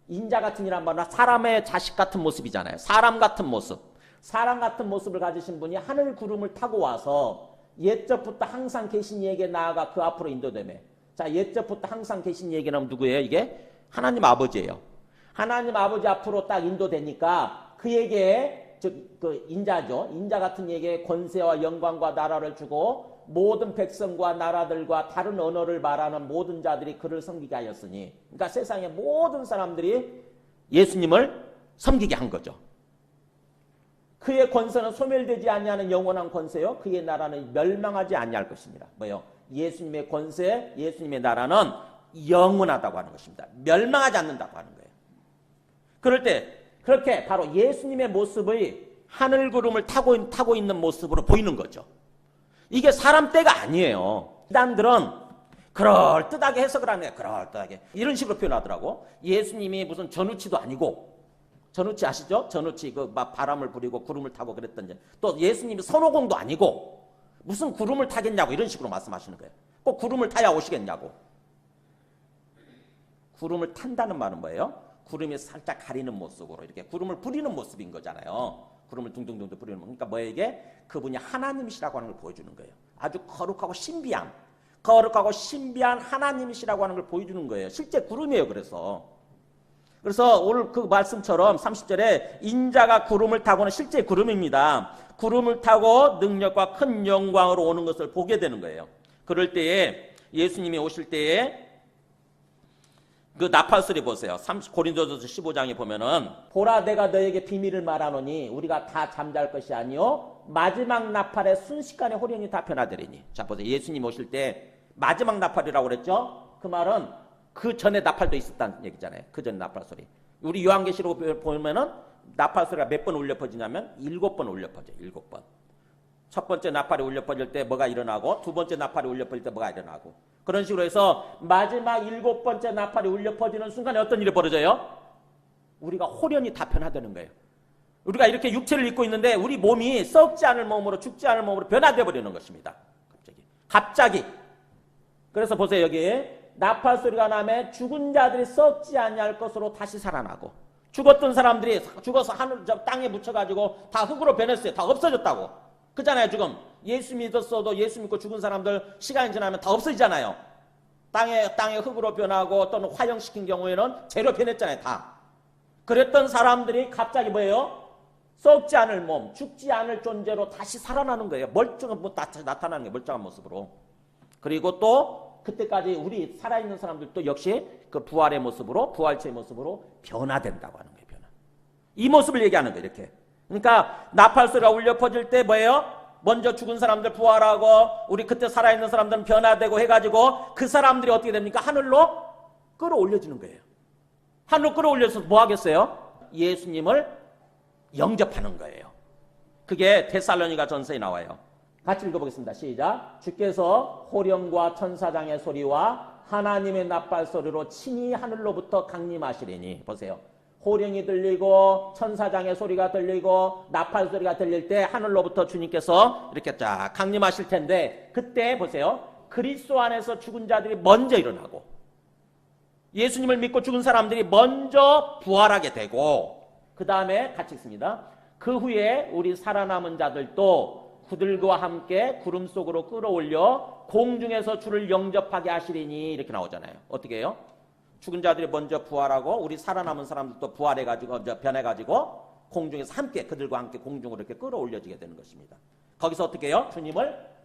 인자 같은 이란 말은 사람의 자식 같은 모습이잖아요. 사람 같은 모습. 사람 같은 모습을 가지신 분이 하늘 구름을 타고 와서 옛적부터 항상 계신 이에게 나아가 그 앞으로 인도되매. 자, 옛적부터 항상 계신 얘기는 누구예요? 이게 하나님 아버지예요. 하나님 아버지 앞으로 딱 인도되니까 그에게 그 인자죠. 인자 같은 이에게 권세와 영광과 나라를 주고 모든 백성과 나라들과 다른 언어를 말하는 모든 자들이 그를 섬기게 하였으니. 그러니까 세상의 모든 사람들이 예수님을 섬기게 한 거죠. 그의 권세는 소멸되지 아니하는 영원한 권세요. 그의 나라는 멸망하지 아니할 것입니다. 뭐요? 예수님의 권세, 예수님의 나라는 영원하다고 하는 것입니다. 멸망하지 않는다고 하는 거예요. 그럴 때 그렇게 바로 예수님의 모습의 하늘 구름을 타고 있는 모습으로 보이는 거죠. 이게 사람 때가 아니에요. 이단들은 그럴듯하게 해석을 하는 거예요. 그럴듯하게. 이런 식으로 표현하더라고. 예수님이 무슨 전우치도 아니고, 전우치 아시죠? 전우치 막 바람을 부리고 구름을 타고 그랬던. 또 예수님이 선호공도 아니고 무슨 구름을 타겠냐고 이런 식으로 말씀하시는 거예요. 꼭 구름을 타야 오시겠냐고. 구름을 탄다는 말은 뭐예요? 구름이 살짝 가리는 모습으로 이렇게 구름을 부리는 모습인 거잖아요. 구름을 둥둥둥 부리는 모습. 그러니까 뭐에게? 그분이 하나님이시라고 하는 걸 보여주는 거예요. 아주 거룩하고 신비한 하나님이시라고 하는 걸 보여주는 거예요. 실제 구름이에요. 그래서 오늘 그 말씀처럼 30절에 인자가 구름을 타고는 실제 구름입니다. 구름을 타고 능력과 큰 영광으로 오는 것을 보게 되는 거예요. 그럴 때에 예수님이 오실 때에 그 나팔소리 보세요. 고린도전서 15장에 보면은 보라 내가 너에게 비밀을 말하노니 우리가 다 잠잘 것이 아니요 마지막 나팔에 순식간에 호련히 다 변화되리니. 자 보세요. 예수님 오실 때 마지막 나팔이라고 그랬죠. 그 말은 그 전에 나팔도 있었다는 얘기잖아요. 그 전 나팔 소리. 우리 요한계시록 보면은 나팔 소리가 몇 번 울려 퍼지냐면 7번 울려 퍼져요. 7번. 첫 번째 나팔이 울려 퍼질 때 뭐가 일어나고 두 번째 나팔이 울려 퍼질 때 뭐가 일어나고 그런 식으로 해서 마지막 7번째 나팔이 울려 퍼지는 순간에 어떤 일이 벌어져요? 우리가 호련히 다 변화되는 거예요. 우리가 이렇게 육체를 입고 있는데 우리 몸이 썩지 않을 몸으로 죽지 않을 몸으로 변화되어 버리는 것입니다. 갑자기. 그래서 보세요. 여기 나팔 소리가 나면 죽은 자들이 썩지 아니할 것으로 다시 살아나고 죽었던 사람들이 죽어서 하늘 땅에 묻혀가지고 다 흙으로 변했어요. 다 없어졌다고. 그잖아요. 지금 예수 믿었어도 예수 믿고 죽은 사람들 시간이 지나면 다 없어지잖아요. 땅에 흙으로 변하고 또는 화형시킨 경우에는 재로 변했잖아요. 다. 그랬던 사람들이 갑자기 뭐예요? 썩지 않을 몸, 죽지 않을 존재로 다시 살아나는 거예요. 멀쩡한 나타나는 거예요. 멀쩡한 모습으로. 그리고 또 그때까지 우리 살아있는 사람들도 역시 그 부활의 모습으로 부활체의 모습으로 변화된다고 하는 거예요. 변화. 이 모습을 얘기하는 거예요. 이렇게. 그러니까 나팔소리가 울려 퍼질 때 뭐예요? 먼저 죽은 사람들 부활하고 우리 그때 살아있는 사람들은 변화되고 해가지고 그 사람들이 어떻게 됩니까? 하늘로 끌어올려지는 거예요. 하늘로 끌어올려서 뭐 하겠어요? 예수님을 영접하는 거예요. 그게 데살로니가 전서에 나와요. 같이 읽어보겠습니다. 시작. 주께서 호령과 천사장의 소리와 하나님의 나팔 소리로 친히 하늘로부터 강림하시리니. 보세요. 호령이 들리고 천사장의 소리가 들리고 나팔 소리가 들릴 때 하늘로부터 주님께서 이렇게 쫙 강림하실 텐데, 그때 보세요. 그리스도 안에서 죽은 자들이 먼저 일어나고 예수님을 믿고 죽은 사람들이 먼저 부활하게 되고, 그 다음에 같이 있습니다. 그 후에 우리 살아남은 자들도 그들과 함께 구름 속으로 끌어올려 공중에서 주를 영접하게 하시리니, 이렇게 나오잖아요. 어떻게 해요? 죽은 자들이 먼저 부활하고 우리 살아남은 사람들도 부활해가지고 변해가지고 공중에서 함께 그들과 함께 공중으로 이렇게 끌어올려지게 되는 것입니다. 거기서 어떻게 해요? 주님을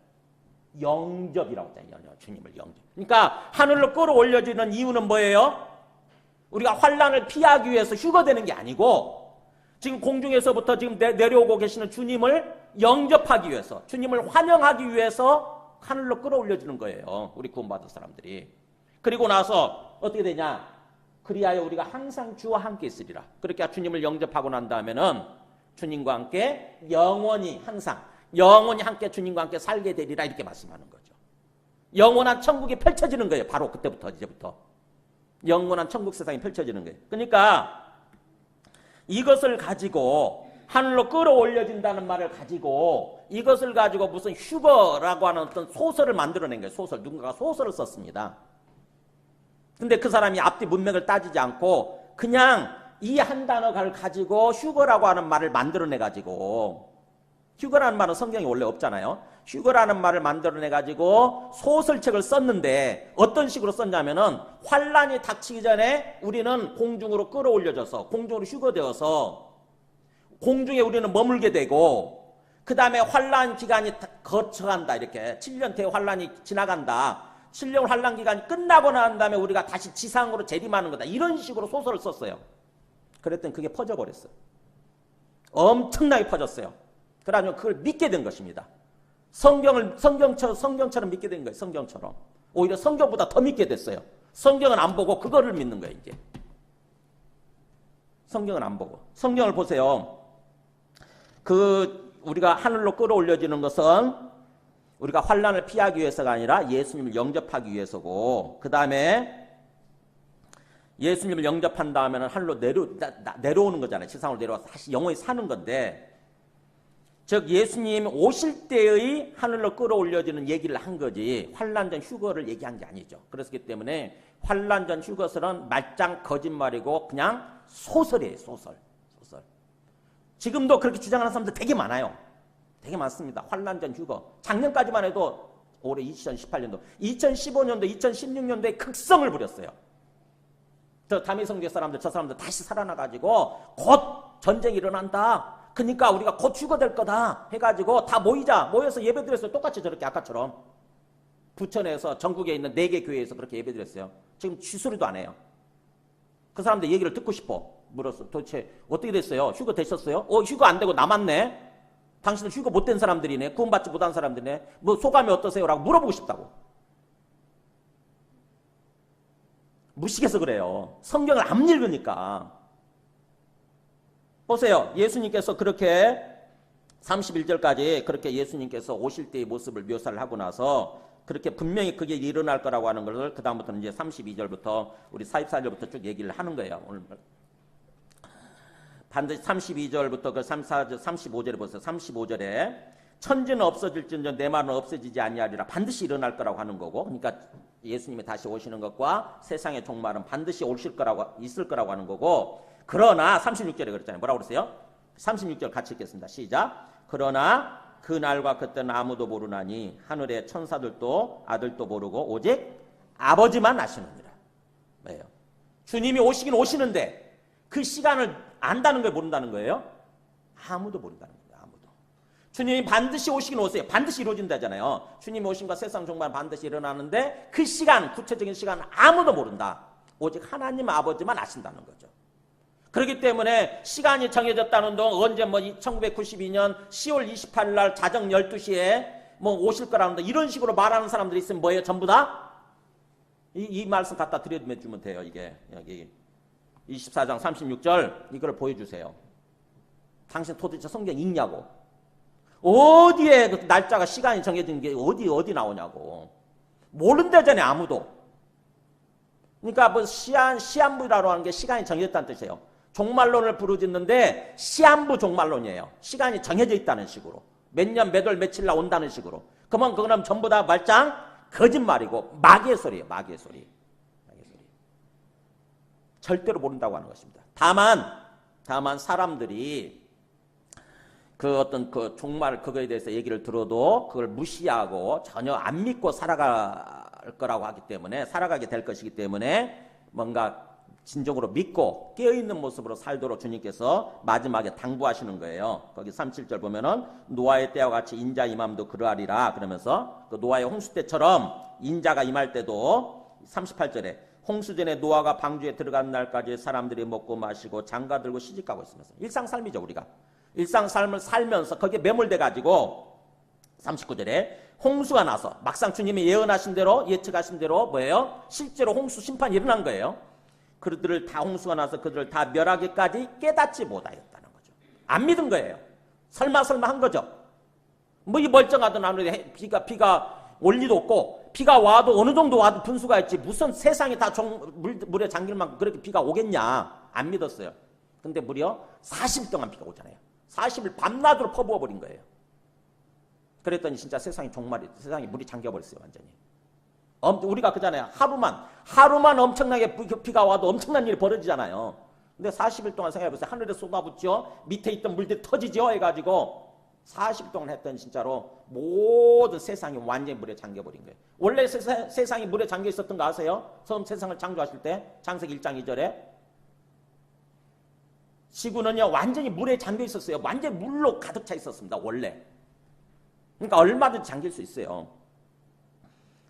영접이라고 했잖아요. 주님을 영접. 그러니까 하늘로 끌어올려지는 이유는 뭐예요? 우리가 환난을 피하기 위해서 휴거되는 게 아니고 지금 공중에서부터 지금 내려오고 계시는 주님을 영접하기 위해서, 주님을 환영하기 위해서 하늘로 끌어올려지는 거예요. 우리 구원받은 사람들이. 그리고 나서 어떻게 되냐? 그리하여 우리가 항상 주와 함께 있으리라. 그렇게 주님을 영접하고 난 다음에는 주님과 함께 영원히 항상 영원히 함께 주님과 함께 살게 되리라, 이렇게 말씀하는 거죠. 영원한 천국이 펼쳐지는 거예요. 바로 그때부터, 이제부터 영원한 천국 세상이 펼쳐지는 거예요. 그러니까 이것을 가지고, 하늘로 끌어올려진다는 말을 가지고, 이것을 가지고 무슨 휴거라고 하는 어떤 소설을 만들어낸 거예요. 소설. 누군가가 소설을 썼습니다. 근데 그 사람이 앞뒤 문맥을 따지지 않고 그냥 이 한 단어를 가지고 휴거라고 하는 말을 만들어내가지고, 휴거라는 말은 성경에 원래 없잖아요. 휴거라는 말을 만들어내가지고 소설책을 썼는데, 어떤 식으로 썼냐면은 환란이 닥치기 전에 우리는 공중으로 끌어올려져서 공중으로 휴거되어서 공중에 우리는 머물게 되고, 그 다음에 환란 기간이 거쳐간다. 이렇게 7년 뒤에 환란이 지나간다. 7년 환란 기간이 끝나고 난 다음에 우리가 다시 지상으로 재림하는 거다. 이런 식으로 소설을 썼어요. 그랬더니 그게 퍼져버렸어요. 엄청나게 퍼졌어요. 그러면 그걸 믿게 된 것입니다. 성경처럼 믿게 된 거예요. 성경처럼. 오히려 성경보다 더 믿게 됐어요. 성경은 안 보고 그거를 믿는 거예요, 이제. 성경은 안 보고. 성경을 보세요. 우리가 하늘로 끌어올려지는 것은 우리가 환난을 피하기 위해서가 아니라 예수님을 영접하기 위해서고, 그 다음에 예수님을 영접한 다음에는 하늘로 내려오는 거잖아요. 지상으로 내려와서 다시 영원히 사는 건데, 즉 예수님 오실 때의 하늘로 끌어올려지는 얘기를 한 거지 환난 전 휴거를 얘기한 게 아니죠. 그렇기 때문에 환난 전 휴거설은 말짱 거짓말이고 그냥 소설이에요. 소설. 지금도 그렇게 주장하는 사람들 되게 많아요. 되게 많습니다. 환난 전 휴거. 작년까지만 해도, 올해 2018년도, 2015년도, 2016년도에 극성을 부렸어요. 저 다미성교회 사람들, 저 사람들 다시 살아나가지고 곧 전쟁이 일어난다. 그러니까 우리가 곧 휴거될 거다 해가지고 다 모여서 예배드렸어요. 똑같이 저렇게 아까처럼. 부천에서 전국에 있는 4개 교회에서 그렇게 예배드렸어요. 지금 쥐소리도 안 해요. 그 사람들 얘기를 듣고 싶어. 물었어. 도대체 어떻게 됐어요? 휴거 되셨어요? 휴거 안 되고 남았네? 당신은 휴거 못된 사람들이네. 구원받지 못한 사람들이네. 뭐 소감이 어떠세요? 라고 물어보고 싶다고. 무식해서 그래요. 성경을 안 읽으니까. 보세요. 예수님께서 그렇게 31절까지 그렇게 예수님께서 오실 때의 모습을 묘사를 하고 나서 그렇게 분명히 그게 일어날 거라고 하는 것을 그 다음부터는 이제 32절부터 우리 44절부터 쭉 얘기를 하는 거예요. 오늘 반드시 32절부터 그 35절에 보세요. 35절에 천지는 없어질지언정 내 말은 없어지지 아니하리라. 반드시 일어날 거라고 하는 거고, 그러니까 예수님이 다시 오시는 것과 세상의 종말은 반드시 있을 거라고 하는 거고, 그러나 36절에 그랬잖아요. 뭐라고 그랬어요? 36절 같이 읽겠습니다. 시작. 그러나 그 날과 그때는 아무도 모르나니 하늘의 천사들도 아들도 모르고 오직 아버지만 아시느니라. 왜요? 주님이 오시긴 오시는데 그 시간을 안다는 걸 모른다는 거예요? 아무도 모른다는 거예요. 아무도. 주님이 반드시 오시긴 오세요. 반드시 이루어진다잖아요. 주님이 오신 것 세상 종말 반드시 일어나는데 그 시간, 구체적인 시간은 아무도 모른다. 오직 하나님 아버지만 아신다는 거죠. 그렇기 때문에 시간이 정해졌다는 동안 언제 1992년 10월 28일 날 자정 12시에 오실 거라는데 이런 식으로 말하는 사람들이 있으면 뭐예요? 전부 다? 이 말씀 갖다 드려주면 돼요. 이게 여기 24장 36절 이걸 보여주세요. 당신 도대체 성경 읽냐고. 어디에 그 날짜가 시간이 정해진 게 어디 나오냐고. 모른다잖아요. 아무도. 그러니까 시한부라고 하는 게 시간이 정해졌다는 뜻이에요. 종말론을 부르짖는데 시한부 종말론이에요. 시간이 정해져 있다는 식으로. 몇 년, 몇 월, 며칠 날 온다는 식으로. 그러면 그거는 전부 다 말짱 거짓말이고 마귀의 소리예요. 마귀의 소리. 절대로 모른다고 하는 것입니다. 다만 사람들이 그 어떤 그 종말 그거에 대해서 얘기를 들어도 그걸 무시하고 전혀 안 믿고 살아갈 거라고 하기 때문에, 살아가게 될 것이기 때문에 뭔가 진정으로 믿고 깨어있는 모습으로 살도록 주님께서 마지막에 당부하시는 거예요. 거기 37절 보면은 노아의 때와 같이 인자 임함도 그러하리라 그러면서 그 노아의 홍수 때처럼 인자가 임할 때도 38절에 홍수전에 노아가 방주에 들어간 날까지 사람들이 먹고 마시고 장가들고 시집가고 있으면서 일상삶이죠. 우리가 일상삶을 살면서 거기에 매몰돼 가지고 39절에 홍수가 나서 막상 주님이 예언하신 대로 예측하신 대로 뭐예요? 실제로 홍수 심판이 일어난 거예요. 그들을 다 홍수가 나서 그들을 다 멸하기까지 깨닫지 못하였다는 거죠. 안 믿은 거예요. 설마 한 거죠. 뭐 이 멀쩡하던 하늘에 비가 올 리도 없고 비가 와도 어느 정도 와도 분수가 있지 무슨 세상이 다 물에 잠길 만큼 그렇게 비가 오겠냐. 안 믿었어요. 근데 무려 40일 동안 비가 오잖아요. 40일 밤낮으로 퍼부어버린 거예요. 그랬더니 진짜 세상이 물이 잠겨버렸어요. 완전히. 우리가 그잖아요. 하루만 엄청나게 비가 와도 엄청난 일이 벌어지잖아요. 근데 40일 동안 생각해보세요. 하늘에 쏟아붓죠. 밑에 있던 물들이 터지죠. 해가지고 40일 동안 했더니 진짜로 모든 세상이 완전히 물에 잠겨버린 거예요. 원래 세상이 물에 잠겨 있었던 거 아세요? 처음 세상을 창조하실 때 창세기 1장 2절에 지구는요 완전히 물에 잠겨 있었어요. 완전히 물로 가득 차 있었습니다. 원래. 그러니까 얼마든지 잠길 수 있어요.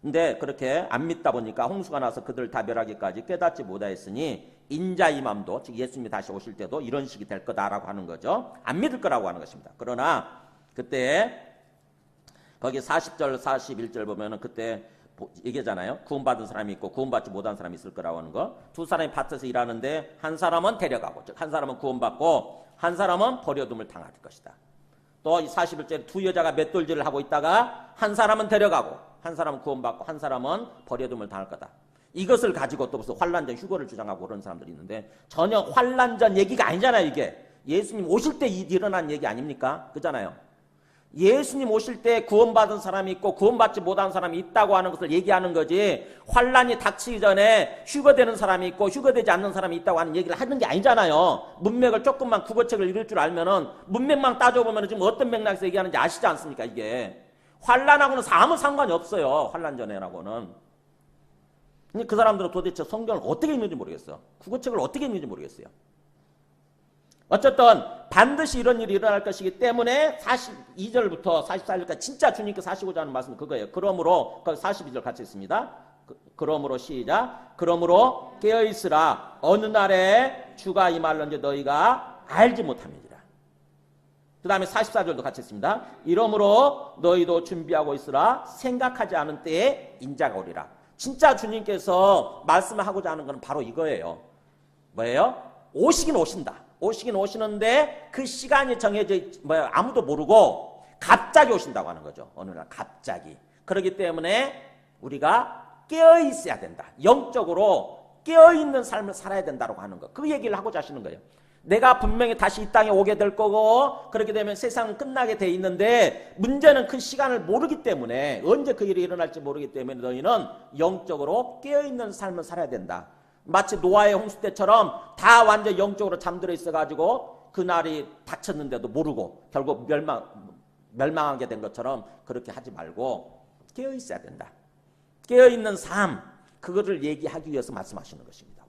근데 그렇게 안 믿다 보니까 홍수가 나서 그들을 다 멸하기까지 깨닫지 못하였으니 인자 임함도 즉 예수님이 다시 오실 때도 이런 식이 될 거다라고 하는 거죠. 안 믿을 거라고 하는 것입니다. 그러나 그때 거기 40절 41절 보면은 그때 얘기하잖아요. 구원받은 사람이 있고 구원받지 못한 사람이 있을 거라고 하는 거. 두 사람이 밭에서 일하는데 한 사람은 데려가고 즉 한 사람은 구원받고 한 사람은 버려둠을 당할 것이다. 또 41절에 두 여자가 맷돌질을 하고 있다가 한 사람은 데려가고 한 사람은 구원받고 한 사람은 버려둠을 당할 거다. 이것을 가지고 또 무슨 환란전 휴거를 주장하고 그런 사람들이 있는데 전혀 환란전 얘기가 아니잖아요. 이게 예수님 오실 때 일어난 얘기 아닙니까? 그잖아요. 예수님 오실 때 구원받은 사람이 있고 구원받지 못한 사람이 있다고 하는 것을 얘기하는 거지 환란이 닥치기 전에 휴거되는 사람이 있고 휴거되지 않는 사람이 있다고 하는 얘기를 하는 게 아니잖아요. 문맥을 조금만 국어책을 읽을 줄 알면은 문맥만 따져보면 지금 어떤 맥락에서 얘기하는지 아시지 않습니까? 이게 환란하고는 아무 상관이 없어요. 환란전에라고는. 근데 그 사람들은 도대체 성경을 어떻게 읽는지 모르겠어요. 국어책을 어떻게 읽는지 모르겠어요. 어쨌든 반드시 이런 일이 일어날 것이기 때문에 42절부터 44절까지 진짜 주님께서 하시고자 하는 말씀은 그거예요. 그러므로 42절 같이 있습니다. 그러므로 시작. 그러므로 깨어있으라. 어느 날에 주가 임할런지 너희가 알지 못함이니라. 그 다음에 44절도 같이 있습니다. 이러므로 너희도 준비하고 있으라. 생각하지 않은 때에 인자가 오리라. 진짜 주님께서 말씀을 하고자 하는 것은 바로 이거예요. 뭐예요? 오시긴 오신다. 오시긴 오시는데 그 시간이 정해져 아무도 모르고 갑자기 오신다고 하는 거죠. 어느 날 갑자기. 그렇기 때문에 우리가 깨어있어야 된다. 영적으로 깨어있는 삶을 살아야 된다고 하는 거. 그 얘기를 하고자 하시는 거예요. 내가 분명히 다시 이 땅에 오게 될 거고 그렇게 되면 세상은 끝나게 돼 있는데 문제는 그 시간을 모르기 때문에 언제 그 일이 일어날지 모르기 때문에 너희는 영적으로 깨어있는 삶을 살아야 된다. 마치 노아의 홍수 때처럼 다 완전 영적으로 잠들어 있어가지고 그날이 닥쳤는데도 모르고 결국 멸망하게 된 것처럼 그렇게 하지 말고 깨어있어야 된다. 깨어있는 삶, 그거를 얘기하기 위해서 말씀하시는 것입니다.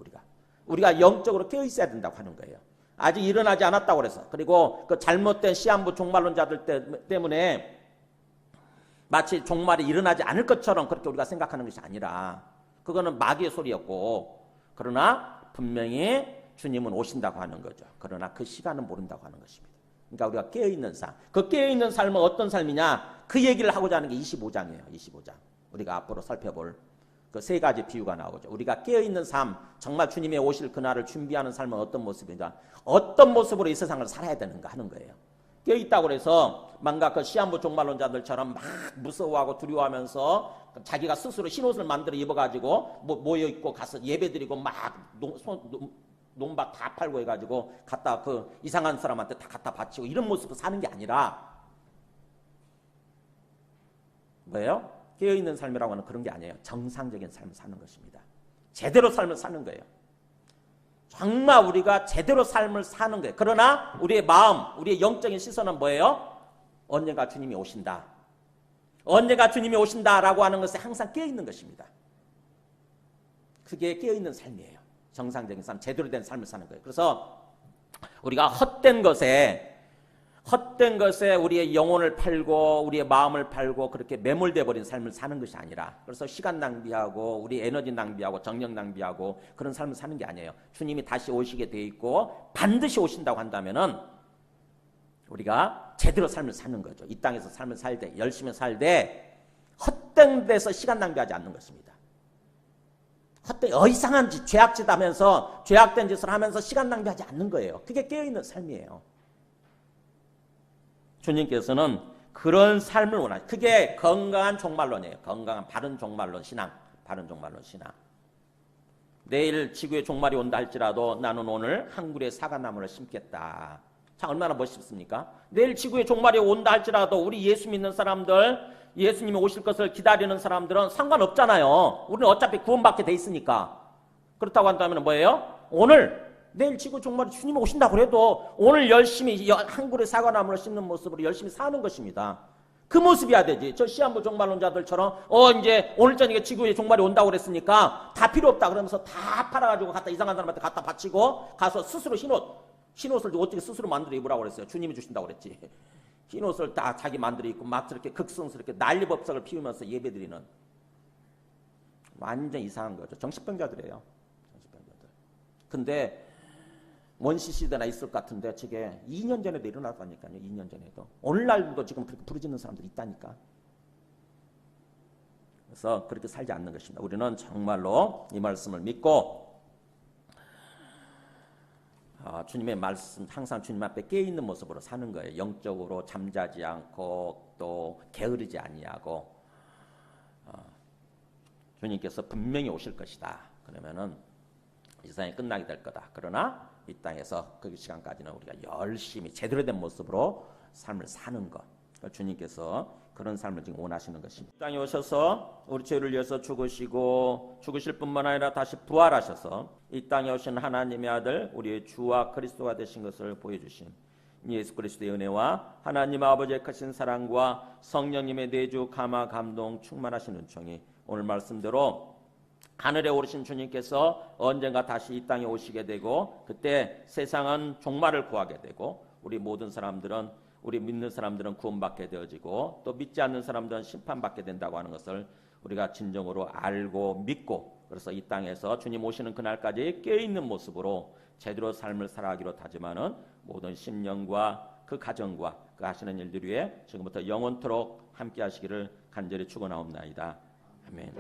우리가 영적으로 깨어있어야 된다고 하는 거예요. 아직 일어나지 않았다고 그래서. 그리고 그 잘못된 시한부 종말론자들 때문에 마치 종말이 일어나지 않을 것처럼 그렇게 우리가 생각하는 것이 아니라 그거는 마귀의 소리였고 그러나 분명히 주님은 오신다고 하는 거죠. 그러나 그 시간은 모른다고 하는 것입니다. 그러니까 우리가 깨어있는 삶. 그 깨어있는 삶은 어떤 삶이냐? 그 얘기를 하고자 하는 게 25장이에요. 25장. 우리가 앞으로 살펴볼 그 세 가지 비유가 나오죠. 우리가 깨어있는 삶, 정말 주님의 오실 그날을 준비하는 삶은 어떤 모습인가? 어떤 모습으로 이 세상을 살아야 되는가 하는 거예요. 깨어있다고 해서 뭔가 그 시한부 종말론자들처럼 막 무서워하고 두려워하면서 자기가 스스로 흰옷을 만들어 입어가지고 모여있고 가서 예배드리고 막 농박 다 팔고 해가지고 갖다 그 이상한 사람한테 다 갖다 바치고 이런 모습으로 사는 게 아니라 뭐예요? 깨어있는 삶이라고 하는 그런 게 아니에요. 정상적인 삶을 사는 것입니다. 제대로 삶을 사는 거예요. 정말 우리가 제대로 삶을 사는 거예요. 그러나 우리의 마음, 우리의 영적인 시선은 뭐예요? 언젠가 주님이 오신다. 언젠가 주님이 오신다라고 하는 것에 항상 깨어있는 것입니다. 그게 깨어있는 삶이에요. 정상적인 삶, 제대로 된 삶을 사는 거예요. 그래서 우리가 헛된 것에 우리의 영혼을 팔고 우리의 마음을 팔고 그렇게 매몰돼 버린 삶을 사는 것이 아니라, 그래서 시간 낭비하고 우리 에너지 낭비하고 정력 낭비하고 그런 삶을 사는 게 아니에요. 주님이 다시 오시게 돼 있고 반드시 오신다고 한다면은 우리가 제대로 삶을 사는 거죠. 이 땅에서 삶을 살되 열심히 살되 헛된 데서 시간 낭비하지 않는 것입니다. 헛된 이상한 짓, 죄악짓 하면서 죄악된 짓을 하면서 시간 낭비하지 않는 거예요. 그게 깨어있는 삶이에요. 주님께서는 그런 삶을 원하시죠. 그게 건강한 종말론이에요. 건강한 바른 종말론 신앙. 바른 종말론 신앙. 내일 지구의 종말이 온다 할지라도 나는 오늘 한 그루의 사과나무를 심겠다. 참 얼마나 멋있습니까? 내일 지구의 종말이 온다 할지라도 우리 예수 믿는 사람들, 예수님이 오실 것을 기다리는 사람들은 상관없잖아요. 우리는 어차피 구원받게 돼 있으니까. 그렇다고 한다면 뭐예요? 내일 지구 종말에 주님이 오신다고 해도 오늘 열심히 한 그루의 사과나무를 심는 모습으로 열심히 사는 것입니다. 그 모습이어야 되지. 저 시한부 종말론자들처럼 이제 오늘 저녁에 지구의 종말이 온다고 그랬으니까 다 필요 없다 그러면서 다 팔아가지고 갖다 이상한 사람한테 갖다 바치고 가서 스스로 흰옷을 어떻게 스스로 만들어 입으라고 그랬어요. 주님이 주신다고 그랬지. 흰옷을 다 자기 만들어 입고 막 저렇게 극성스럽게 난리법석을 피우면서 예배드리는 완전 이상한 거죠. 정신병자들이에요. 정신병자들. 근데 원시 시대나 있을 것 같은데 저게 2년 전에도 일어났다니까요. 2년 전에도. 오늘날도 지금 그렇게 부르짖는 사람들이 있다니까. 그래서 그렇게 살지 않는 것입니다. 우리는 정말로 이 말씀을 믿고 주님의 말씀, 항상 주님 앞에 깨어있는 모습으로 사는 거예요. 영적으로 잠자지 않고 또 게으르지 아니하고 주님께서 분명히 오실 것이다. 그러면은 이 세상이 끝나게 될 거다. 그러나 이 땅에서 그 시간까지는 우리가 열심히 제대로 된 모습으로 삶을 사는 것. 주님께서 그런 삶을 지금 원하시는 것입니다. 이 땅에 오셔서 우리 죄를 위해서 죽으실 뿐만 아니라 다시 부활하셔서 이 땅에 오신 하나님의 아들 우리의 주와 그리스도가 되신 것을 보여주신 예수 그리스도의 은혜와 하나님 아버지의 크신 사랑과 성령님의 내주 감화 감동 충만하신 은총이 오늘 말씀대로 하늘에 오르신 주님께서 언젠가 다시 이 땅에 오시게 되고 그때 세상은 종말을 구하게 되고 우리 모든 사람들은 우리 믿는 사람들은 구원받게 되어지고 또 믿지 않는 사람들은 심판받게 된다고 하는 것을 우리가 진정으로 알고 믿고 그래서 이 땅에서 주님 오시는 그날까지 깨어있는 모습으로 제대로 삶을 살아가기로 다짐하는 모든 심령과 그 가정과 그 하시는 일들 위해 지금부터 영원토록 함께 하시기를 간절히 축원하옵나이다. 아멘.